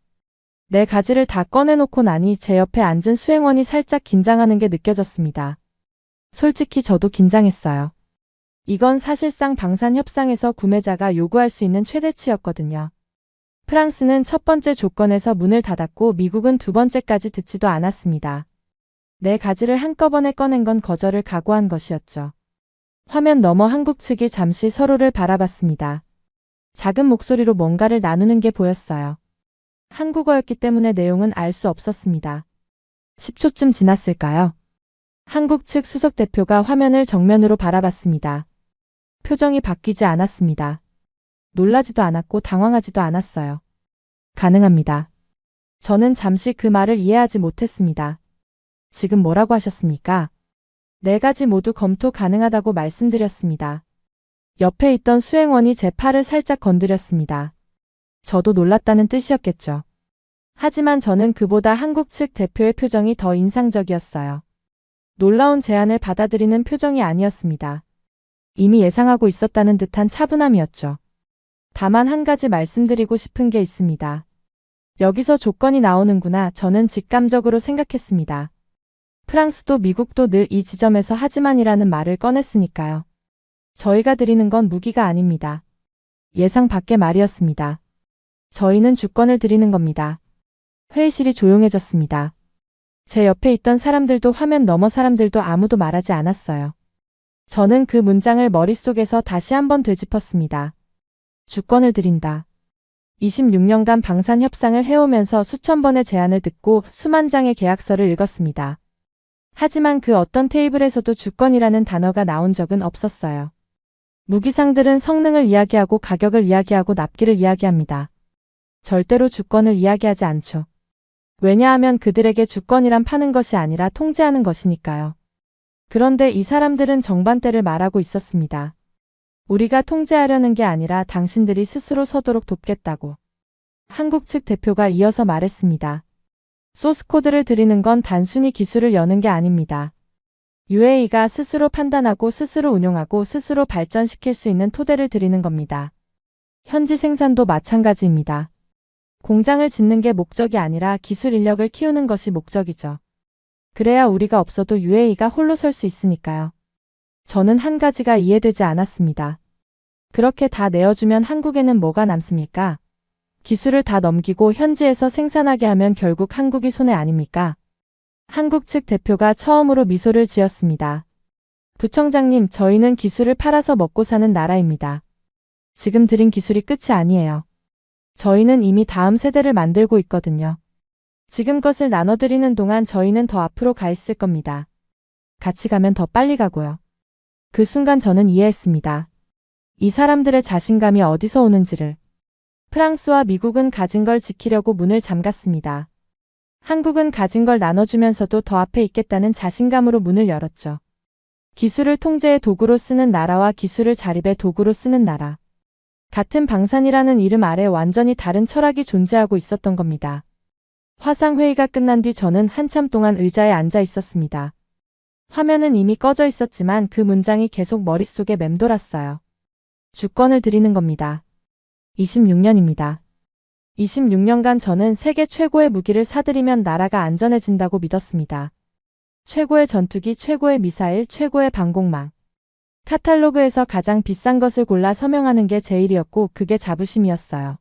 네 가지를 다 꺼내놓고 나니 제 옆에 앉은 수행원이 살짝 긴장하는 게 느껴졌습니다. 솔직히 저도 긴장했어요. 이건 사실상 방산협상에서 구매자가 요구할 수 있는 최대치였거든요. 프랑스는 첫 번째 조건에서 문을 닫았고 미국은 두 번째까지 듣지도 않았습니다. 네 가지를 한꺼번에 꺼낸 건 거절을 각오한 것이었죠. 화면 너머 한국 측이 잠시 서로를 바라봤습니다. 작은 목소리로 뭔가를 나누는 게 보였어요. 한국어였기 때문에 내용은 알 수 없었습니다. 10초쯤 지났을까요? 한국 측 수석 대표가 화면을 정면으로 바라봤습니다. 표정이 바뀌지 않았습니다. 놀라지도 않았고 당황하지도 않았어요. 가능합니다. 저는 잠시 그 말을 이해하지 못했습니다. 지금 뭐라고 하셨습니까? 네 가지 모두 검토 가능하다고 말씀드렸습니다. 옆에 있던 수행원이 제 팔을 살짝 건드렸습니다. 저도 놀랐다는 뜻이었겠죠. 하지만 저는 그보다 한국 측 대표의 표정이 더 인상적이었어요. 놀라운 제안을 받아들이는 표정이 아니었습니다. 이미 예상하고 있었다는 듯한 차분함이었죠. 다만 한 가지 말씀드리고 싶은 게 있습니다. 여기서 조건이 나오는구나 저는 직감적으로 생각했습니다. 프랑스도 미국도 늘 이 지점에서 하지만이라는 말을 꺼냈으니까요. 저희가 드리는 건 무기가 아닙니다. 예상 밖의 말이었습니다. 저희는 주권을 드리는 겁니다. 회의실이 조용해졌습니다. 제 옆에 있던 사람들도 화면 너머 사람들도 아무도 말하지 않았어요. 저는 그 문장을 머릿속에서 다시 한번 되짚었습니다. 주권을 드린다. 26년간 방산 협상을 해오면서 수천 번의 제안을 듣고 수만 장의 계약서를 읽었습니다. 하지만 그 어떤 테이블에서도 주권이라는 단어가 나온 적은 없었어요. 무기상들은 성능을 이야기하고 가격을 이야기하고 납기를 이야기합니다. 절대로 주권을 이야기하지 않죠. 왜냐하면 그들에게 주권이란 파는 것이 아니라 통제하는 것이니까요. 그런데 이 사람들은 정반대를 말하고 있었습니다. 우리가 통제하려는 게 아니라 당신들이 스스로 서도록 돕겠다고. 한국 측 대표가 이어서 말했습니다. 소스 코드를 드리는 건 단순히 기술을 여는 게 아닙니다. UAE가 스스로 판단하고 스스로 운용하고 스스로 발전시킬 수 있는 토대를 드리는 겁니다. 현지 생산도 마찬가지입니다. 공장을 짓는 게 목적이 아니라 기술 인력을 키우는 것이 목적이죠. 그래야 우리가 없어도 UAE가 홀로 설 수 있으니까요. 저는 한 가지가 이해되지 않았습니다. 그렇게 다 내어주면 한국에는 뭐가 남습니까? 기술을 다 넘기고 현지에서 생산하게 하면 결국 한국이 손해 아닙니까? 한국 측 대표가 처음으로 미소를 지었습니다. 부청장님, 저희는 기술을 팔아서 먹고 사는 나라입니다. 지금 드린 기술이 끝이 아니에요. 저희는 이미 다음 세대를 만들고 있거든요. 지금 것을 나눠드리는 동안 저희는 더 앞으로 가 있을 겁니다. 같이 가면 더 빨리 가고요. 그 순간 저는 이해했습니다. 이 사람들의 자신감이 어디서 오는지를. 프랑스와 미국은 가진 걸 지키려고 문을 잠갔습니다. 한국은 가진 걸 나눠주면서도 더 앞에 있겠다는 자신감으로 문을 열었죠. 기술을 통제의 도구로 쓰는 나라와 기술을 자립의 도구로 쓰는 나라. 같은 방산이라는 이름 아래 완전히 다른 철학이 존재하고 있었던 겁니다. 화상회의가 끝난 뒤 저는 한참 동안 의자에 앉아 있었습니다. 화면은 이미 꺼져 있었지만 그 문장이 계속 머릿속에 맴돌았어요. 주권을 드리는 겁니다. 26년입니다. 26년간 저는 세계 최고의 무기를 사들이면 나라가 안전해진다고 믿었습니다. 최고의 전투기, 최고의 미사일, 최고의 방공망. 카탈로그에서 가장 비싼 것을 골라 서명하는 게 제 일이었고 그게 자부심이었어요.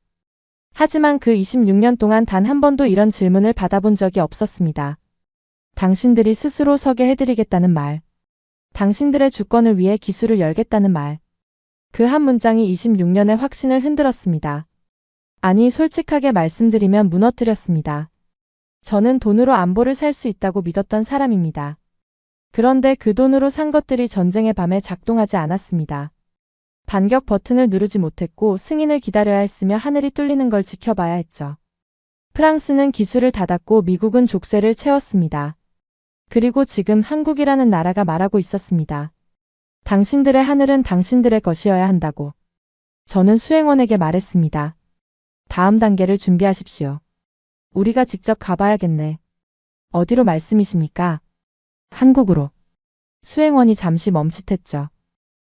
하지만 그 26년 동안 단 한 번도 이런 질문을 받아본 적이 없었습니다. 당신들이 스스로 서게 해드리겠다는 말. 당신들의 주권을 위해 기술을 열겠다는 말. 그 한 문장이 26년의 확신을 흔들었습니다. 아니, 솔직하게 말씀드리면 무너뜨렸습니다. 저는 돈으로 안보를 살 수 있다고 믿었던 사람입니다. 그런데 그 돈으로 산 것들이 전쟁의 밤에 작동하지 않았습니다. 반격 버튼을 누르지 못했고 승인을 기다려야 했으며 하늘이 뚫리는 걸 지켜봐야 했죠. 프랑스는 기술을 닫았고 미국은 족쇄를 채웠습니다. 그리고 지금 한국이라는 나라가 말하고 있었습니다. 당신들의 하늘은 당신들의 것이어야 한다고. 저는 수행원에게 말했습니다. 다음 단계를 준비하십시오. 우리가 직접 가봐야겠네. 어디로 말씀이십니까? 한국으로. 수행원이 잠시 멈칫했죠.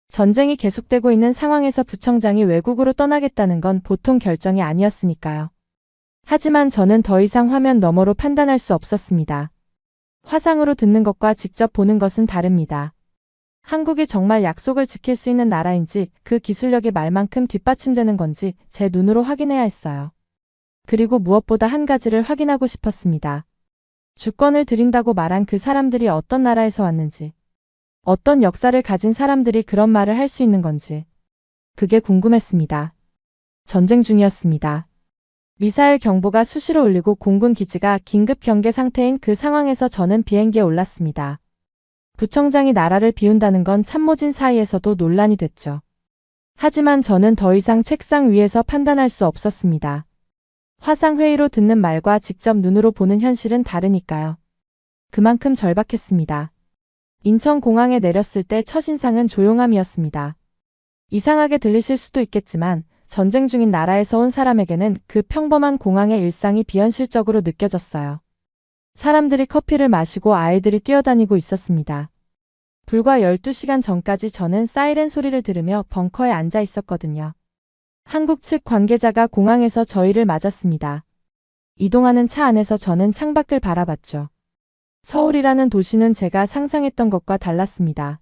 전쟁이 계속되고 있는 상황에서 부청장이 외국으로 떠나겠다는 건 보통 결정이 아니었으니까요. 하지만 저는 더 이상 화면 너머로 판단할 수 없었습니다. 화상으로 듣는 것과 직접 보는 것은 다릅니다. 한국이 정말 약속을 지킬 수 있는 나라인지 그 기술력이 말만큼 뒷받침되는 건지 제 눈으로 확인해야 했어요. 그리고 무엇보다 한 가지를 확인하고 싶었습니다. 주권을 드린다고 말한 그 사람들이 어떤 나라에서 왔는지, 어떤 역사를 가진 사람들이 그런 말을 할 수 있는 건지, 그게 궁금했습니다. 전쟁 중이었습니다. 미사일 경보가 수시로 울리고 공군 기지가 긴급 경계 상태인 그 상황에서 저는 비행기에 올랐습니다. 부청장이 나라를 비운다는 건 참모진 사이에서도 논란이 됐죠. 하지만 저는 더 이상 책상 위에서 판단할 수 없었습니다. 화상회의로 듣는 말과 직접 눈으로 보는 현실은 다르니까요. 그만큼 절박했습니다. 인천공항에 내렸을 때 첫인상은 조용함이었습니다. 이상하게 들리실 수도 있겠지만 전쟁 중인 나라에서 온 사람에게는 그 평범한 공항의 일상이 비현실적으로 느껴졌어요. 사람들이 커피를 마시고 아이들이 뛰어다니고 있었습니다. 불과 12시간 전까지 저는 사이렌 소리를 들으며 벙커에 앉아 있었거든요. 한국 측 관계자가 공항에서 저희를 맞았습니다. 이동하는 차 안에서 저는 창밖을 바라봤죠. 서울이라는 도시는 제가 상상했던 것과 달랐습니다.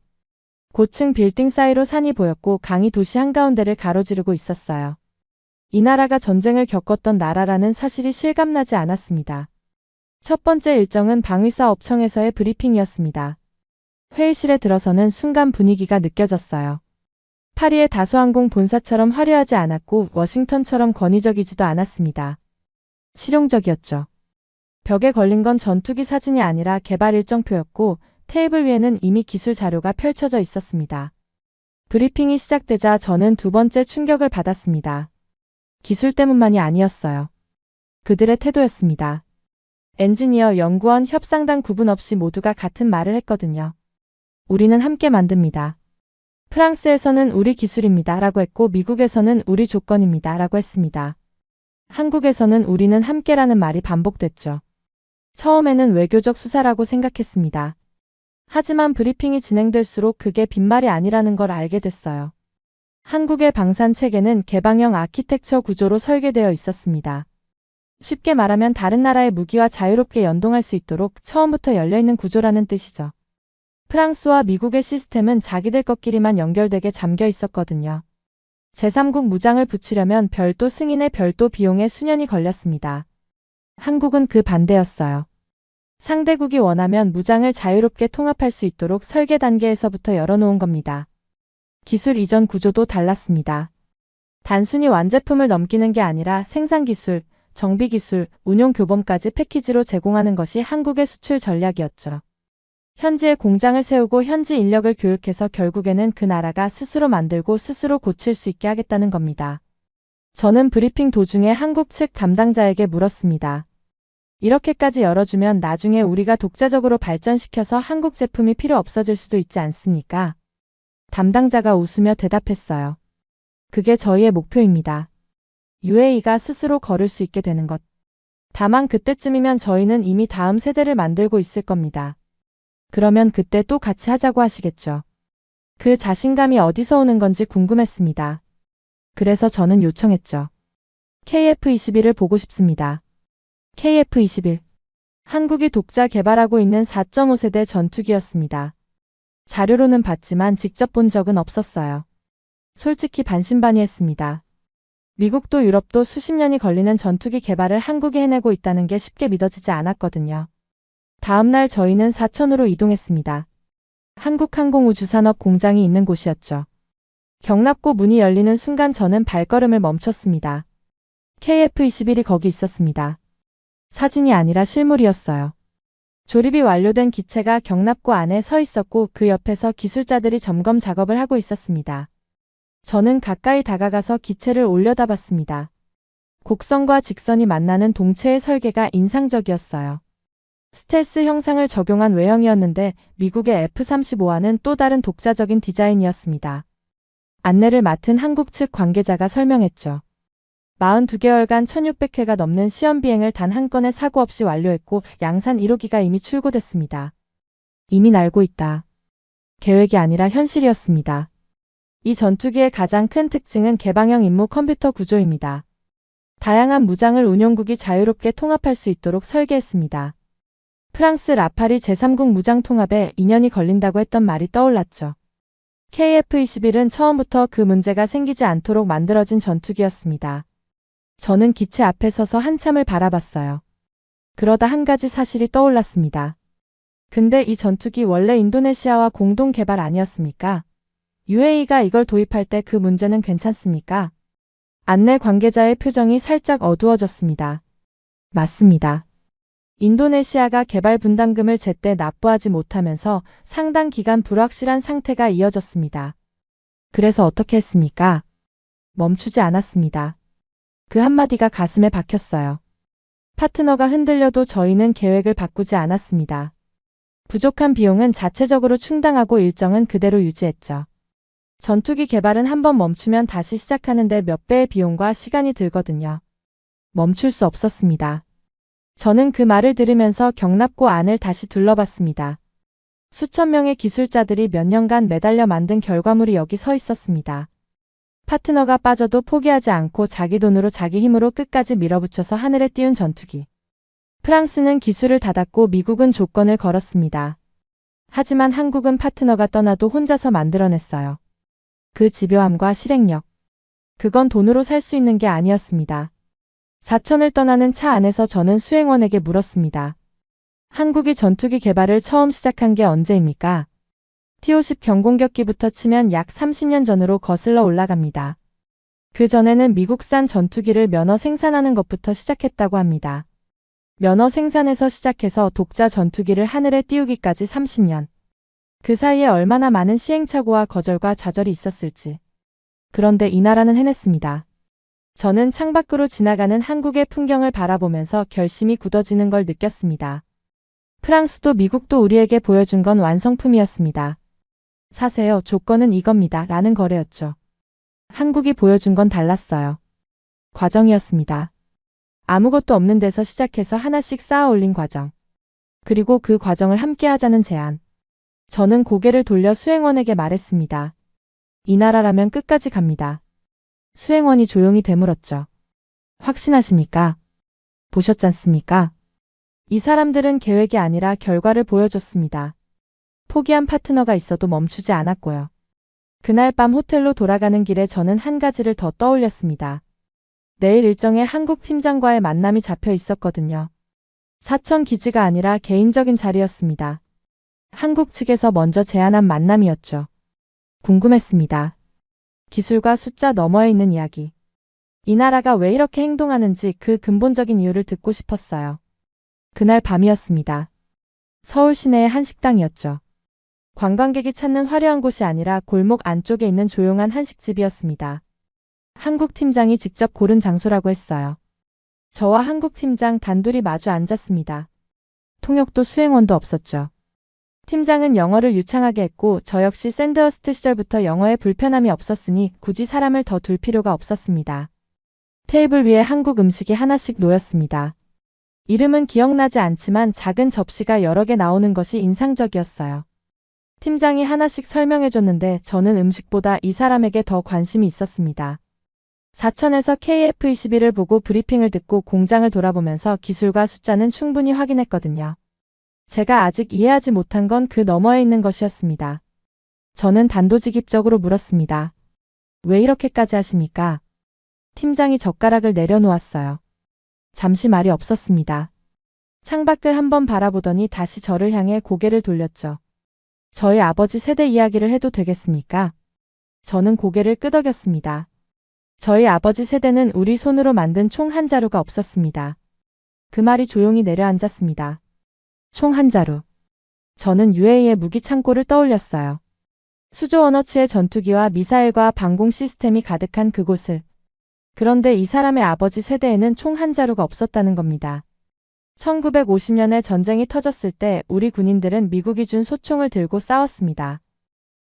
고층 빌딩 사이로 산이 보였고 강이 도시 한가운데를 가로지르고 있었어요. 이 나라가 전쟁을 겪었던 나라라는 사실이 실감나지 않았습니다. 첫 번째 일정은 방위사업청에서의 브리핑이었습니다. 회의실에 들어서는 순간 분위기가 느껴졌어요. 파리의 다소항공 본사처럼 화려하지 않았고 워싱턴처럼 권위적이지도 않았습니다. 실용적이었죠. 벽에 걸린 건 전투기 사진이 아니라 개발 일정표였고 테이블 위에는 이미 기술 자료가 펼쳐져 있었습니다. 브리핑이 시작되자 저는 두 번째 충격을 받았습니다. 기술 때문만이 아니었어요. 그들의 태도였습니다. 엔지니어, 연구원, 협상단 구분 없이 모두가 같은 말을 했거든요. 우리는 함께 만듭니다. 프랑스에서는 우리 기술입니다 라고 했고 미국에서는 우리 조건입니다 라고 했습니다. 한국에서는 우리는 함께라는 말이 반복됐죠. 처음에는 외교적 수사라고 생각했습니다. 하지만 브리핑이 진행될수록 그게 빈말이 아니라는 걸 알게 됐어요. 한국의 방산 체계는 개방형 아키텍처 구조로 설계되어 있었습니다. 쉽게 말하면 다른 나라의 무기와 자유롭게 연동할 수 있도록 처음부터 열려있는 구조라는 뜻이죠. 프랑스와 미국의 시스템은 자기들 것끼리만 연결되게 잠겨 있었거든요. 제3국 무장을 붙이려면 별도 승인에 별도 비용에 수년이 걸렸습니다. 한국은 그 반대였어요. 상대국이 원하면 무장을 자유롭게 통합할 수 있도록 설계 단계에서부터 열어놓은 겁니다. 기술 이전 구조도 달랐습니다. 단순히 완제품을 넘기는 게 아니라 생산기술, 정비기술, 운용교범까지 패키지로 제공하는 것이 한국의 수출 전략이었죠. 현지에 공장을 세우고 현지 인력을 교육해서 결국에는 그 나라가 스스로 만들고 스스로 고칠 수 있게 하겠다는 겁니다. 저는 브리핑 도중에 한국 측 담당자에게 물었습니다. 이렇게까지 열어주면 나중에 우리가 독자적으로 발전시켜서 한국 제품이 필요 없어질 수도 있지 않습니까? 담당자가 웃으며 대답했어요. 그게 저희의 목표입니다. UAE가 스스로 걸을 수 있게 되는 것. 다만 그때쯤이면 저희는 이미 다음 세대를 만들고 있을 겁니다. 그러면 그때 또 같이 하자고 하시겠죠. 그 자신감이 어디서 오는 건지 궁금했습니다. 그래서 저는 요청했죠. KF-21을 보고 싶습니다. KF-21. 한국이 독자 개발하고 있는 4.5세대 전투기였습니다. 자료로는 봤지만 직접 본 적은 없었어요. 솔직히 반신반의했습니다. 미국도 유럽도 수십 년이 걸리는 전투기 개발을 한국이 해내고 있다는 게 쉽게 믿어지지 않았거든요. 다음 날 저희는 사천으로 이동했습니다. 한국항공우주산업 공장이 있는 곳이었죠. 경납고 문이 열리는 순간 저는 발걸음을 멈췄습니다. KF-21이 거기 있었습니다. 사진이 아니라 실물이었어요. 조립이 완료된 기체가 경납고 안에 서 있었고 그 옆에서 기술자들이 점검 작업을 하고 있었습니다. 저는 가까이 다가가서 기체를 올려다봤습니다. 곡선과 직선이 만나는 동체의 설계가 인상적이었어요. 스텔스 형상을 적용한 외형이었는데 미국의 F-35와는 또 다른 독자적인 디자인이었습니다. 안내를 맡은 한국 측 관계자가 설명했죠. 42개월간 1600회가 넘는 시험 비행을 단 한 건의 사고 없이 완료했고 양산 1호기가 이미 출고됐습니다. 이미 날고 있다. 계획이 아니라 현실이었습니다. 이 전투기의 가장 큰 특징은 개방형 임무 컴퓨터 구조입니다. 다양한 무장을 운용국이 자유롭게 통합할 수 있도록 설계했습니다. 프랑스 라팔이 제3국 무장 통합에 2년이 걸린다고 했던 말이 떠올랐죠. KF-21은 처음부터 그 문제가 생기지 않도록 만들어진 전투기였습니다. 저는 기체 앞에 서서 한참을 바라봤어요. 그러다 한 가지 사실이 떠올랐습니다. 근데 이 전투기 원래 인도네시아와 공동 개발 아니었습니까? UAE가 이걸 도입할 때 그 문제는 괜찮습니까? 안내 관계자의 표정이 살짝 어두워졌습니다. 맞습니다. 인도네시아가 개발 분담금을 제때 납부하지 못하면서 상당 기간 불확실한 상태가 이어졌습니다. 그래서 어떻게 했습니까? 멈추지 않았습니다. 그 한마디가 가슴에 박혔어요. 파트너가 흔들려도 저희는 계획을 바꾸지 않았습니다. 부족한 비용은 자체적으로 충당하고 일정은 그대로 유지했죠. 전투기 개발은 한번 멈추면 다시 시작하는데 몇 배의 비용과 시간이 들거든요. 멈출 수 없었습니다. 저는 그 말을 들으면서 경납고 안을 다시 둘러봤습니다. 수천 명의 기술자들이 몇 년간 매달려 만든 결과물이 여기 서 있었습니다. 파트너가 빠져도 포기하지 않고 자기 돈으로 자기 힘으로 끝까지 밀어붙여서 하늘에 띄운 전투기. 프랑스는 기술을 닫았고 미국은 조건을 걸었습니다. 하지만 한국은 파트너가 떠나도 혼자서 만들어냈어요. 그 집요함과 실행력. 그건 돈으로 살 수 있는 게 아니었습니다. 사천을 떠나는 차 안에서 저는 수행원에게 물었습니다. 한국이 전투기 개발을 처음 시작한 게 언제입니까? T-50 경공격기부터 치면 약 30년 전으로 거슬러 올라갑니다. 그 전에는 미국산 전투기를 면허 생산하는 것부터 시작했다고 합니다. 면허 생산에서 시작해서 독자 전투기를 하늘에 띄우기까지 30년. 그 사이에 얼마나 많은 시행착오와 거절과 좌절이 있었을지. 그런데 이 나라는 해냈습니다. 저는 창밖으로 지나가는 한국의 풍경을 바라보면서 결심이 굳어지는 걸 느꼈습니다. 프랑스도 미국도 우리에게 보여준 건 완성품이었습니다. 사세요. 조건은 이겁니다. 라는 거래였죠. 한국이 보여준 건 달랐어요. 과정이었습니다. 아무것도 없는 데서 시작해서 하나씩 쌓아 올린 과정. 그리고 그 과정을 함께 하자는 제안. 저는 고개를 돌려 수행원에게 말했습니다. 이 나라라면 끝까지 갑니다. 수행원이 조용히 되물었죠. 확신하십니까? 보셨잖습니까? 이 사람들은 계획이 아니라 결과를 보여줬습니다. 포기한 파트너가 있어도 멈추지 않았고요. 그날 밤 호텔로 돌아가는 길에 저는 한 가지를 더 떠올렸습니다. 내일 일정에 한국 팀장과의 만남이 잡혀 있었거든요. 사천 기지가 아니라 개인적인 자리였습니다. 한국 측에서 먼저 제안한 만남이었죠. 궁금했습니다. 기술과 숫자 너머에 있는 이야기. 이 나라가 왜 이렇게 행동하는지 그 근본적인 이유를 듣고 싶었어요. 그날 밤이었습니다. 서울 시내의 한 식당이었죠. 관광객이 찾는 화려한 곳이 아니라 골목 안쪽에 있는 조용한 한식집이었습니다. 한국 팀장이 직접 고른 장소라고 했어요. 저와 한국 팀장 단둘이 마주 앉았습니다. 통역도 수행원도 없었죠. 팀장은 영어를 유창하게 했고 저 역시 샌드허스트 시절부터 영어에 불편함이 없었으니 굳이 사람을 더 둘 필요가 없었습니다. 테이블 위에 한국 음식이 하나씩 놓였습니다. 이름은 기억나지 않지만 작은 접시가 여러 개 나오는 것이 인상적이었어요. 팀장이 하나씩 설명해줬는데 저는 음식보다 이 사람에게 더 관심이 있었습니다. 사천에서 KF-21을 보고 브리핑을 듣고 공장을 돌아보면서 기술과 숫자는 충분히 확인했거든요. 제가 아직 이해하지 못한 건 그 너머에 있는 것이었습니다. 저는 단도직입적으로 물었습니다. 왜 이렇게까지 하십니까? 팀장이 젓가락을 내려놓았어요. 잠시 말이 없었습니다. 창밖을 한번 바라보더니 다시 저를 향해 고개를 돌렸죠. 저희 아버지 세대 이야기를 해도 되겠습니까? 저는 고개를 끄덕였습니다. 저희 아버지 세대는 우리 손으로 만든 총 한 자루가 없었습니다. 그 말이 조용히 내려앉았습니다. 총 한 자루. 저는 UAE의 무기 창고를 떠올렸어요. 수조 원어치의 전투기와 미사일과 방공 시스템이 가득한 그곳을. 그런데 이 사람의 아버지 세대에는 총 한 자루가 없었다는 겁니다. 1950년에 전쟁이 터졌을 때 우리 군인들은 미국이 준 소총을 들고 싸웠습니다.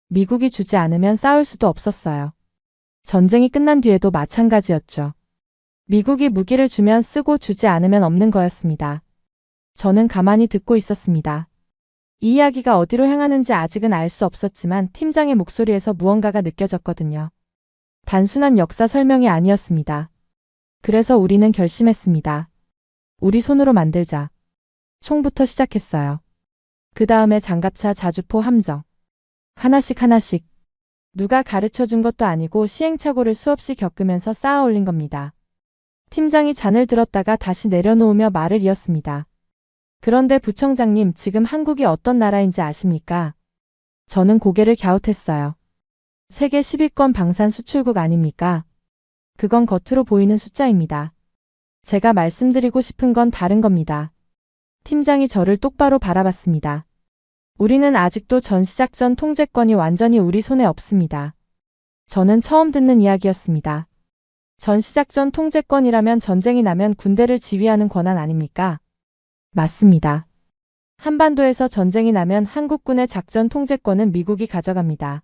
미국이 주지 않으면 싸울 수도 없었어요. 전쟁이 끝난 뒤에도 마찬가지였죠. 미국이 무기를 주면 쓰고 주지 않으면 없는 거였습니다. 저는 가만히 듣고 있었습니다. 이 이야기가 어디로 향하는지 아직은 알 수 없었지만 팀장의 목소리에서 무언가가 느껴졌거든요. 단순한 역사 설명이 아니었습니다. 그래서 우리는 결심했습니다. 우리 손으로 만들자. 총부터 시작했어요. 그 다음에 장갑차, 자주포, 함정. 하나씩 하나씩. 누가 가르쳐 준 것도 아니고 시행착오를 수없이 겪으면서 쌓아 올린 겁니다. 팀장이 잔을 들었다가 다시 내려놓으며 말을 이었습니다. 그런데 부청장님, 지금 한국이 어떤 나라인지 아십니까? 저는 고개를 갸웃했어요. 세계 10위권 방산 수출국 아닙니까? 그건 겉으로 보이는 숫자입니다. 제가 말씀드리고 싶은 건 다른 겁니다. 팀장이 저를 똑바로 바라봤습니다. 우리는 아직도 전시작전 통제권이 완전히 우리 손에 없습니다. 저는 처음 듣는 이야기였습니다. 전시작전 통제권이라면 전쟁이 나면 군대를 지휘하는 권한 아닙니까? 맞습니다. 한반도에서 전쟁이 나면 한국군의 작전 통제권은 미국이 가져갑니다.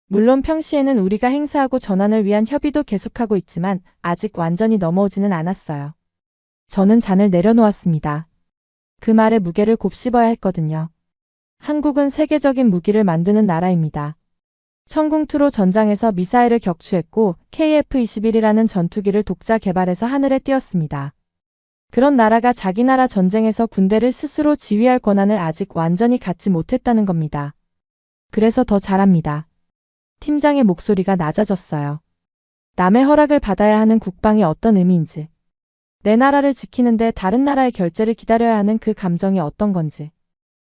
물론 평시에는 우리가 행사하고 전환을 위한 협의도 계속하고 있지만 아직 완전히 넘어오지는 않았어요. 저는 잔을 내려놓았습니다. 그 말에 무게를 곱씹어야 했거든요. 한국은 세계적인 무기를 만드는 나라입니다. 천궁투로 전장에서 미사일을 격추했고 KF-21이라는 전투기를 독자 개발해서 하늘에 띄웠습니다. 그런 나라가 자기 나라 전쟁에서 군대를 스스로 지휘할 권한을 아직 완전히 갖지 못했다는 겁니다. 그래서 더 잘합니다. 팀장의 목소리가 낮아졌어요. 남의 허락을 받아야 하는 국방이 어떤 의미인지, 내 나라를 지키는데 다른 나라의 결재를 기다려야 하는 그 감정이 어떤 건지.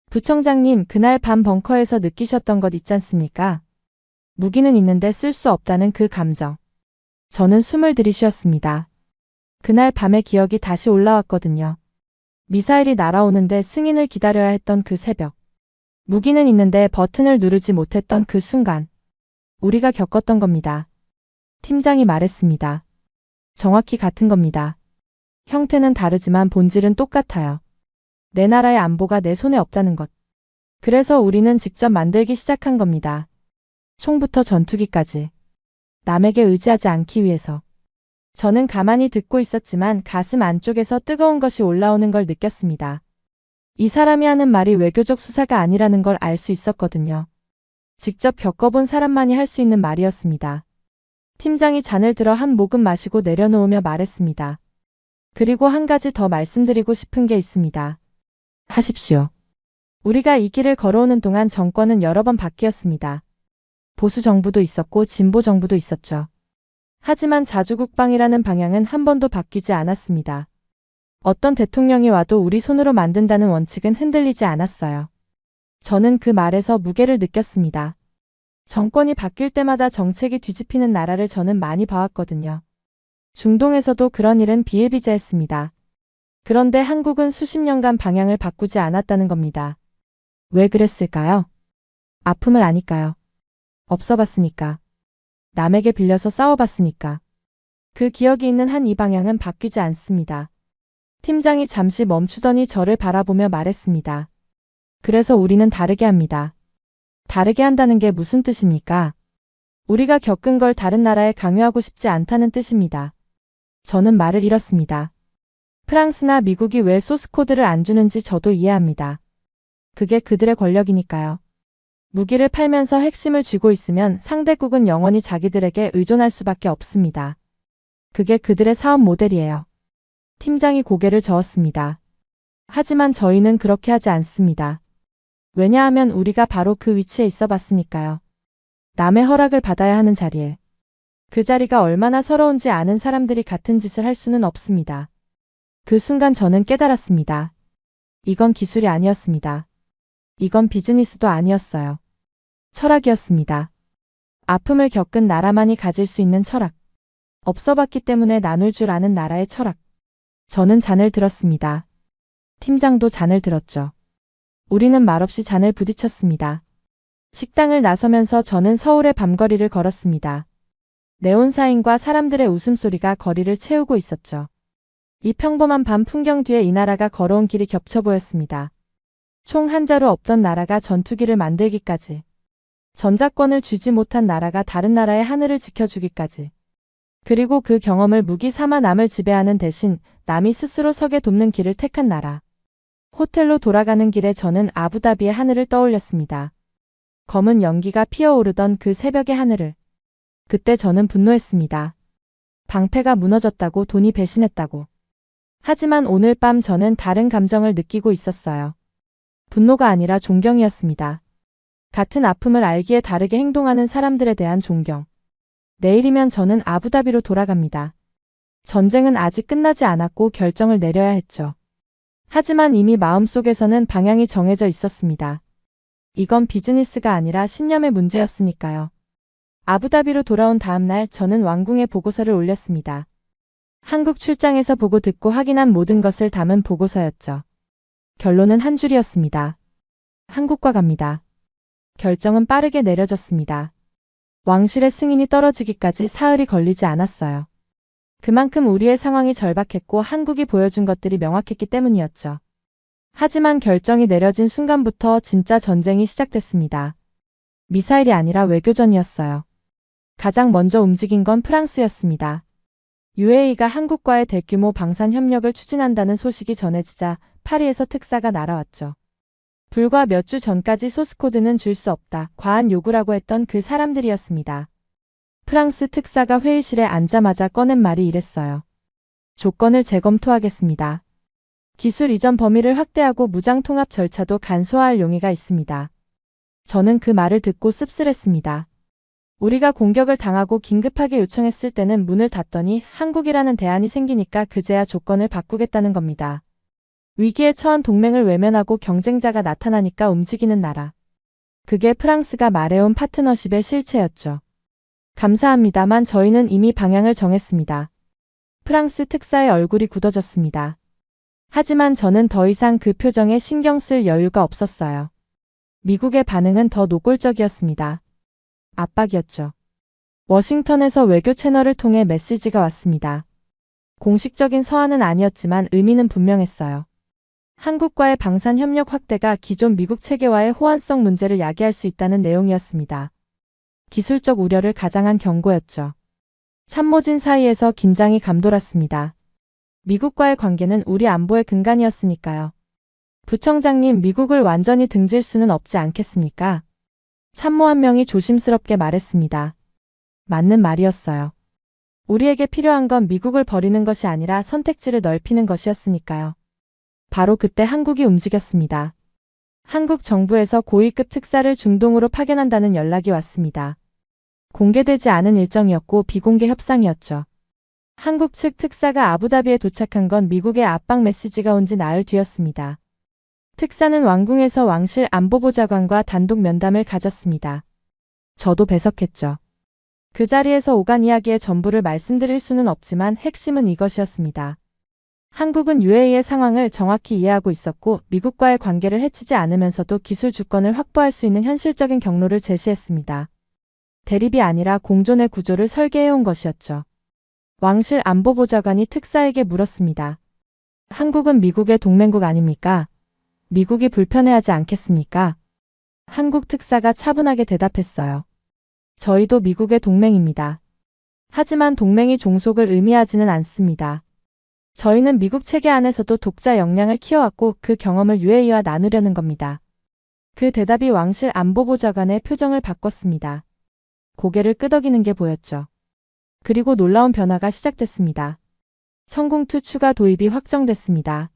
부청장님, 그날 밤 벙커에서 느끼셨던 것 있지 않습니까? 무기는 있는데 쓸 수 없다는 그 감정. 저는 숨을 들이쉬었습니다. 그날 밤의 기억이 다시 올라왔거든요. 미사일이 날아오는데 승인을 기다려야 했던 그 새벽. 무기는 있는데 버튼을 누르지 못했던 그 순간. 우리가 겪었던 겁니다. 팀장이 말했습니다. 정확히 같은 겁니다. 형태는 다르지만 본질은 똑같아요. 내 나라의 안보가 내 손에 없다는 것. 그래서 우리는 직접 만들기 시작한 겁니다. 총부터 전투기까지. 남에게 의지하지 않기 위해서. 저는 가만히 듣고 있었지만 가슴 안쪽에서 뜨거운 것이 올라오는 걸 느꼈습니다. 이 사람이 하는 말이 외교적 수사가 아니라는 걸 알 수 있었거든요. 직접 겪어본 사람만이 할 수 있는 말이었습니다. 팀장이 잔을 들어 한 모금 마시고 내려놓으며 말했습니다. 그리고 한 가지 더 말씀드리고 싶은 게 있습니다. 하십시오. 우리가 이 길을 걸어오는 동안 정권은 여러 번 바뀌었습니다. 보수 정부도 있었고 진보 정부도 있었죠. 하지만 자주국방이라는 방향은 한 번도 바뀌지 않았습니다. 어떤 대통령이 와도 우리 손으로 만든다는 원칙은 흔들리지 않았어요. 저는 그 말에서 무게를 느꼈습니다. 정권이 바뀔 때마다 정책이 뒤집히는 나라를 저는 많이 봐왔거든요. 중동에서도 그런 일은 비일비재했습니다. 그런데 한국은 수십 년간 방향을 바꾸지 않았다는 겁니다. 왜 그랬을까요? 아픔을 아니까요. 없어봤으니까. 남에게 빌려서 싸워봤으니까. 그 기억이 있는 한 이 방향은 바뀌지 않습니다. 팀장이 잠시 멈추더니 저를 바라보며 말했습니다. 그래서 우리는 다르게 합니다. 다르게 한다는 게 무슨 뜻입니까? 우리가 겪은 걸 다른 나라에 강요하고 싶지 않다는 뜻입니다. 저는 말을 잃었습니다. 프랑스나 미국이 왜 소스 코드를 안 주는지 저도 이해합니다. 그게 그들의 권력이니까요. 무기를 팔면서 핵심을 쥐고 있으면 상대국은 영원히 자기들에게 의존할 수밖에 없습니다. 그게 그들의 사업 모델이에요. 팀장이 고개를 저었습니다. 하지만 저희는 그렇게 하지 않습니다. 왜냐하면 우리가 바로 그 위치에 있어 봤으니까요. 남의 허락을 받아야 하는 자리에. 그 자리가 얼마나 서러운지 아는 사람들이 같은 짓을 할 수는 없습니다. 그 순간 저는 깨달았습니다. 이건 기술이 아니었습니다. 이건 비즈니스도 아니었어요. 철학이었습니다. 아픔을 겪은 나라만이 가질 수 있는 철학. 없어봤기 때문에 나눌 줄 아는 나라의 철학. 저는 잔을 들었습니다. 팀장도 잔을 들었죠. 우리는 말없이 잔을 부딪혔습니다. 식당을 나서면서 저는 서울의 밤거리를 걸었습니다. 네온사인과 사람들의 웃음소리가 거리를 채우고 있었죠. 이 평범한 밤 풍경 뒤에 이 나라가 걸어온 길이 겹쳐 보였습니다. 총 한 자루 없던 나라가 전투기를 만들기까지. 전자권을 주지 못한 나라가 다른 나라의 하늘을 지켜주기까지. 그리고 그 경험을 무기 삼아 남을 지배하는 대신 남이 스스로 서게 돕는 길을 택한 나라. 호텔로 돌아가는 길에 저는 아부다비의 하늘을 떠올렸습니다. 검은 연기가 피어오르던 그 새벽의 하늘을. 그때 저는 분노했습니다. 방패가 무너졌다고, 돈이 배신했다고. 하지만 오늘 밤 저는 다른 감정을 느끼고 있었어요. 분노가 아니라 존경이었습니다. 같은 아픔을 알기에 다르게 행동하는 사람들에 대한 존경. 내일이면 저는 아부다비로 돌아갑니다. 전쟁은 아직 끝나지 않았고 결정을 내려야 했죠. 하지만 이미 마음속에서는 방향이 정해져 있었습니다. 이건 비즈니스가 아니라 신념의 문제였으니까요. 아부다비로 돌아온 다음 날 저는 왕궁에 보고서를 올렸습니다. 한국 출장에서 보고 듣고 확인한 모든 것을 담은 보고서였죠. 결론은 한 줄이었습니다. 한국과 갑니다. 결정은 빠르게 내려졌습니다. 왕실의 승인이 떨어지기까지 사흘이 걸리지 않았어요. 그만큼 우리의 상황이 절박했고 한국이 보여준 것들이 명확했기 때문이었죠. 하지만 결정이 내려진 순간부터 진짜 전쟁이 시작됐습니다. 미사일이 아니라 외교전이었어요. 가장 먼저 움직인 건 프랑스였습니다. UAE가 한국과의 대규모 방산 협력을 추진한다는 소식이 전해지자 파리에서 특사가 날아왔죠. 불과 몇 주 전까지 소스코드는 줄 수 없다, 과한 요구라고 했던 그 사람들이었습니다. 프랑스 특사가 회의실에 앉자마자 꺼낸 말이 이랬어요. 조건을 재검토하겠습니다. 기술 이전 범위를 확대하고 무장 통합 절차도 간소화할 용의가 있습니다. 저는 그 말을 듣고 씁쓸했습니다. 우리가 공격을 당하고 긴급하게 요청했을 때는 문을 닫더니 한국이라는 대안이 생기니까 그제야 조건을 바꾸겠다는 겁니다. 위기에 처한 동맹을 외면하고 경쟁자가 나타나니까 움직이는 나라. 그게 프랑스가 말해온 파트너십의 실체였죠. 감사합니다만 저희는 이미 방향을 정했습니다. 프랑스 특사의 얼굴이 굳어졌습니다. 하지만 저는 더 이상 그 표정에 신경 쓸 여유가 없었어요. 미국의 반응은 더 노골적이었습니다. 압박이었죠. 워싱턴에서 외교 채널을 통해 메시지가 왔습니다. 공식적인 서한은 아니었지만 의미는 분명했어요. 한국과의 방산 협력 확대가 기존 미국 체계와의 호환성 문제를 야기할 수 있다는 내용이었습니다. 기술적 우려를 가장한 경고였죠. 참모진 사이에서 긴장이 감돌았습니다. 미국과의 관계는 우리 안보의 근간이었으니까요. 부청장님, 미국을 완전히 등질 수는 없지 않겠습니까? 참모 한 명이 조심스럽게 말했습니다. 맞는 말이었어요. 우리에게 필요한 건 미국을 버리는 것이 아니라 선택지를 넓히는 것이었으니까요. 바로 그때 한국이 움직였습니다. 한국 정부에서 고위급 특사를 중동으로 파견한다는 연락이 왔습니다. 공개되지 않은 일정이었고 비공개 협상이었죠. 한국 측 특사가 아부다비에 도착한 건 미국의 압박 메시지가 온 지 나흘 뒤였습니다. 특사는 왕궁에서 왕실 안보보좌관과 단독 면담을 가졌습니다. 저도 배석했죠. 그 자리에서 오간 이야기의 전부를 말씀드릴 수는 없지만 핵심은 이것이었습니다. 한국은 UAE의 상황을 정확히 이해하고 있었고 미국과의 관계를 해치지 않으면서도 기술 주권을 확보할 수 있는 현실적인 경로를 제시했습니다. 대립이 아니라 공존의 구조를 설계해온 것이었죠. 왕실 안보보좌관이 특사에게 물었습니다. 한국은 미국의 동맹국 아닙니까? 미국이 불편해하지 않겠습니까? 한국 특사가 차분하게 대답했어요. 저희도 미국의 동맹입니다. 하지만 동맹이 종속을 의미하지는 않습니다. 저희는 미국 체계 안에서도 독자 역량을 키워왔고 그 경험을 UAE와 나누려는 겁니다. 그 대답이 왕실 안보보좌관의 표정을 바꿨습니다. 고개를 끄덕이는 게 보였죠. 그리고 놀라운 변화가 시작됐습니다. 천궁2 추가 도입이 확정됐습니다.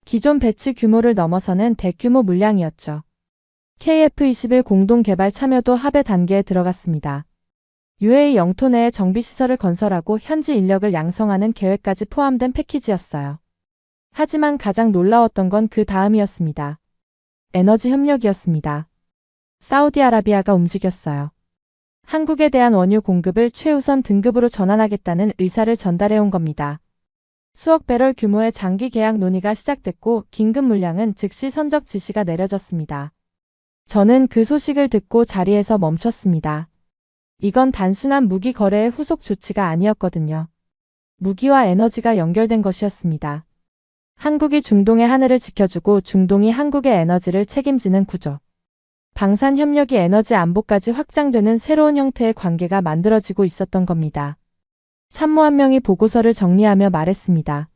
기존 배치 규모를 넘어서는 대규모 물량이었죠. KF-21 공동개발 참여도 합의 단계에 들어갔습니다. UAE 영토 내에 정비시설을 건설하고 현지 인력을 양성하는 계획까지 포함된 패키지였어요. 하지만 가장 놀라웠던 건 그 다음이었습니다. 에너지 협력이었습니다. 사우디아라비아가 움직였어요. 한국에 대한 원유 공급을 최우선 등급으로 전환하겠다는 의사를 전달해온 겁니다. 수억 배럴 규모의 장기 계약 논의가 시작됐고 긴급 물량은 즉시 선적 지시가 내려졌습니다. 저는 그 소식을 듣고 자리에서 멈췄습니다. 이건 단순한 무기 거래의 후속 조치가 아니었거든요. 무기와 에너지가 연결된 것이었습니다. 한국이 중동의 하늘을 지켜주고 중동이 한국의 에너지를 책임지는 구조. 방산 협력이 에너지 안보까지 확장되는 새로운 형태의 관계가 만들어지고 있었던 겁니다. 참모 한 명이 보고서를 정리하며 말했습니다.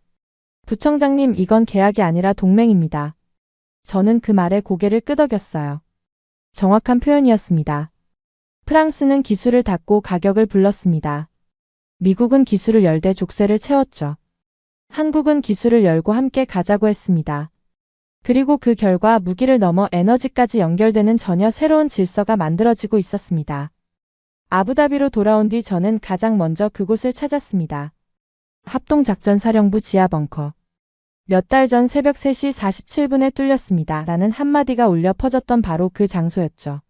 부청장님, 이건 계약이 아니라 동맹입니다. 저는 그 말에 고개를 끄덕였어요. 정확한 표현이었습니다. 프랑스는 기술을 닫고 가격을 불렀습니다. 미국은 기술을 열되 족쇄를 채웠죠. 한국은 기술을 열고 함께 가자고 했습니다. 그리고 그 결과 무기를 넘어 에너지까지 연결되는 전혀 새로운 질서가 만들어지고 있었습니다. 아부다비로 돌아온 뒤 저는 가장 먼저 그곳을 찾았습니다. 합동작전사령부 지하 벙커. 몇 달 전 새벽 3시 47분에 뚫렸습니다. 라는 한마디가 울려 퍼졌던 바로 그 장소였죠.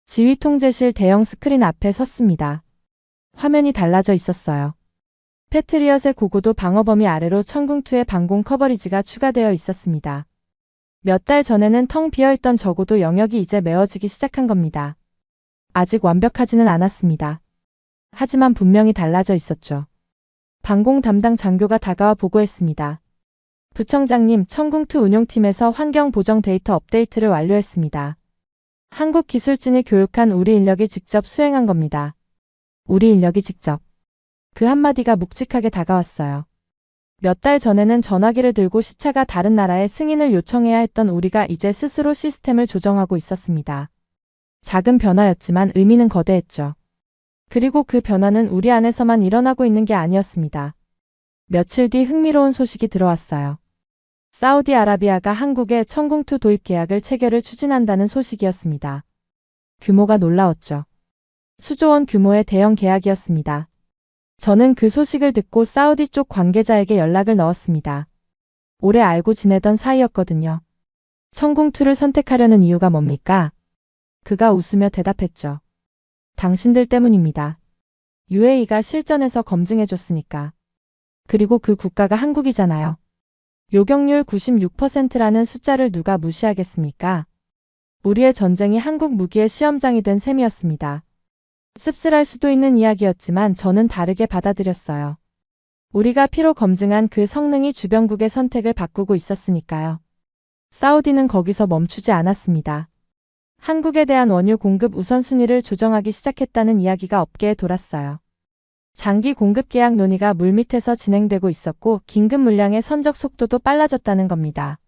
지휘통제실 대형 스크린 앞에 섰습니다. 화면이 달라져 있었어요. 패트리엇의 고고도 방어 범위 아래로 천궁2의 방공 커버리지가 추가되어 있었습니다. 몇 달 전에는 텅 비어있던 저고도 영역이 이제 메워지기 시작한 겁니다. 아직 완벽하지는 않았습니다. 하지만 분명히 달라져 있었죠. 방공 담당 장교가 다가와 보고했습니다. 부청장님, 천궁2 운용팀에서 환경 보정 데이터 업데이트를 완료했습니다. 한국 기술진이 교육한 우리 인력이 직접 수행한 겁니다. 우리 인력이 직접. 그 한마디가 묵직하게 다가왔어요. 몇 달 전에는 전화기를 들고 시차가 다른 나라에 승인을 요청해야 했던 우리가 이제 스스로 시스템을 조정하고 있었습니다. 작은 변화였지만 의미는 거대했죠. 그리고 그 변화는 우리 안에서만 일어나고 있는 게 아니었습니다. 며칠 뒤 흥미로운 소식이 들어왔어요. 사우디아라비아가 한국에 천궁2 도입 계약을 체결을 추진한다는 소식이었습니다. 규모가 놀라웠죠. 수조원 규모의 대형 계약이었습니다. 저는 그 소식을 듣고 사우디 쪽 관계자에게 연락을 넣었습니다. 오래 알고 지내던 사이였거든요. 천궁2를 선택하려는 이유가 뭡니까? 그가 웃으며 대답했죠. 당신들 때문입니다. UAE가 실전에서 검증해줬으니까. 그리고 그 국가가 한국이잖아요. 요격률 96%라는 숫자를 누가 무시하겠습니까? 우리의 전쟁이 한국 무기의 시험장이 된 셈이었습니다. 씁쓸할 수도 있는 이야기였지만 저는 다르게 받아들였어요. 우리가 피로 검증한 그 성능이 주변국의 선택을 바꾸고 있었으니까요. 사우디는 거기서 멈추지 않았습니다. 한국에 대한 원유 공급 우선순위를 조정하기 시작했다는 이야기가 업계에 돌았어요. 장기 공급 계약 논의가 물밑에서 진행되고 있었고 긴급 물량의 선적 속도도 빨라졌다는 겁니다.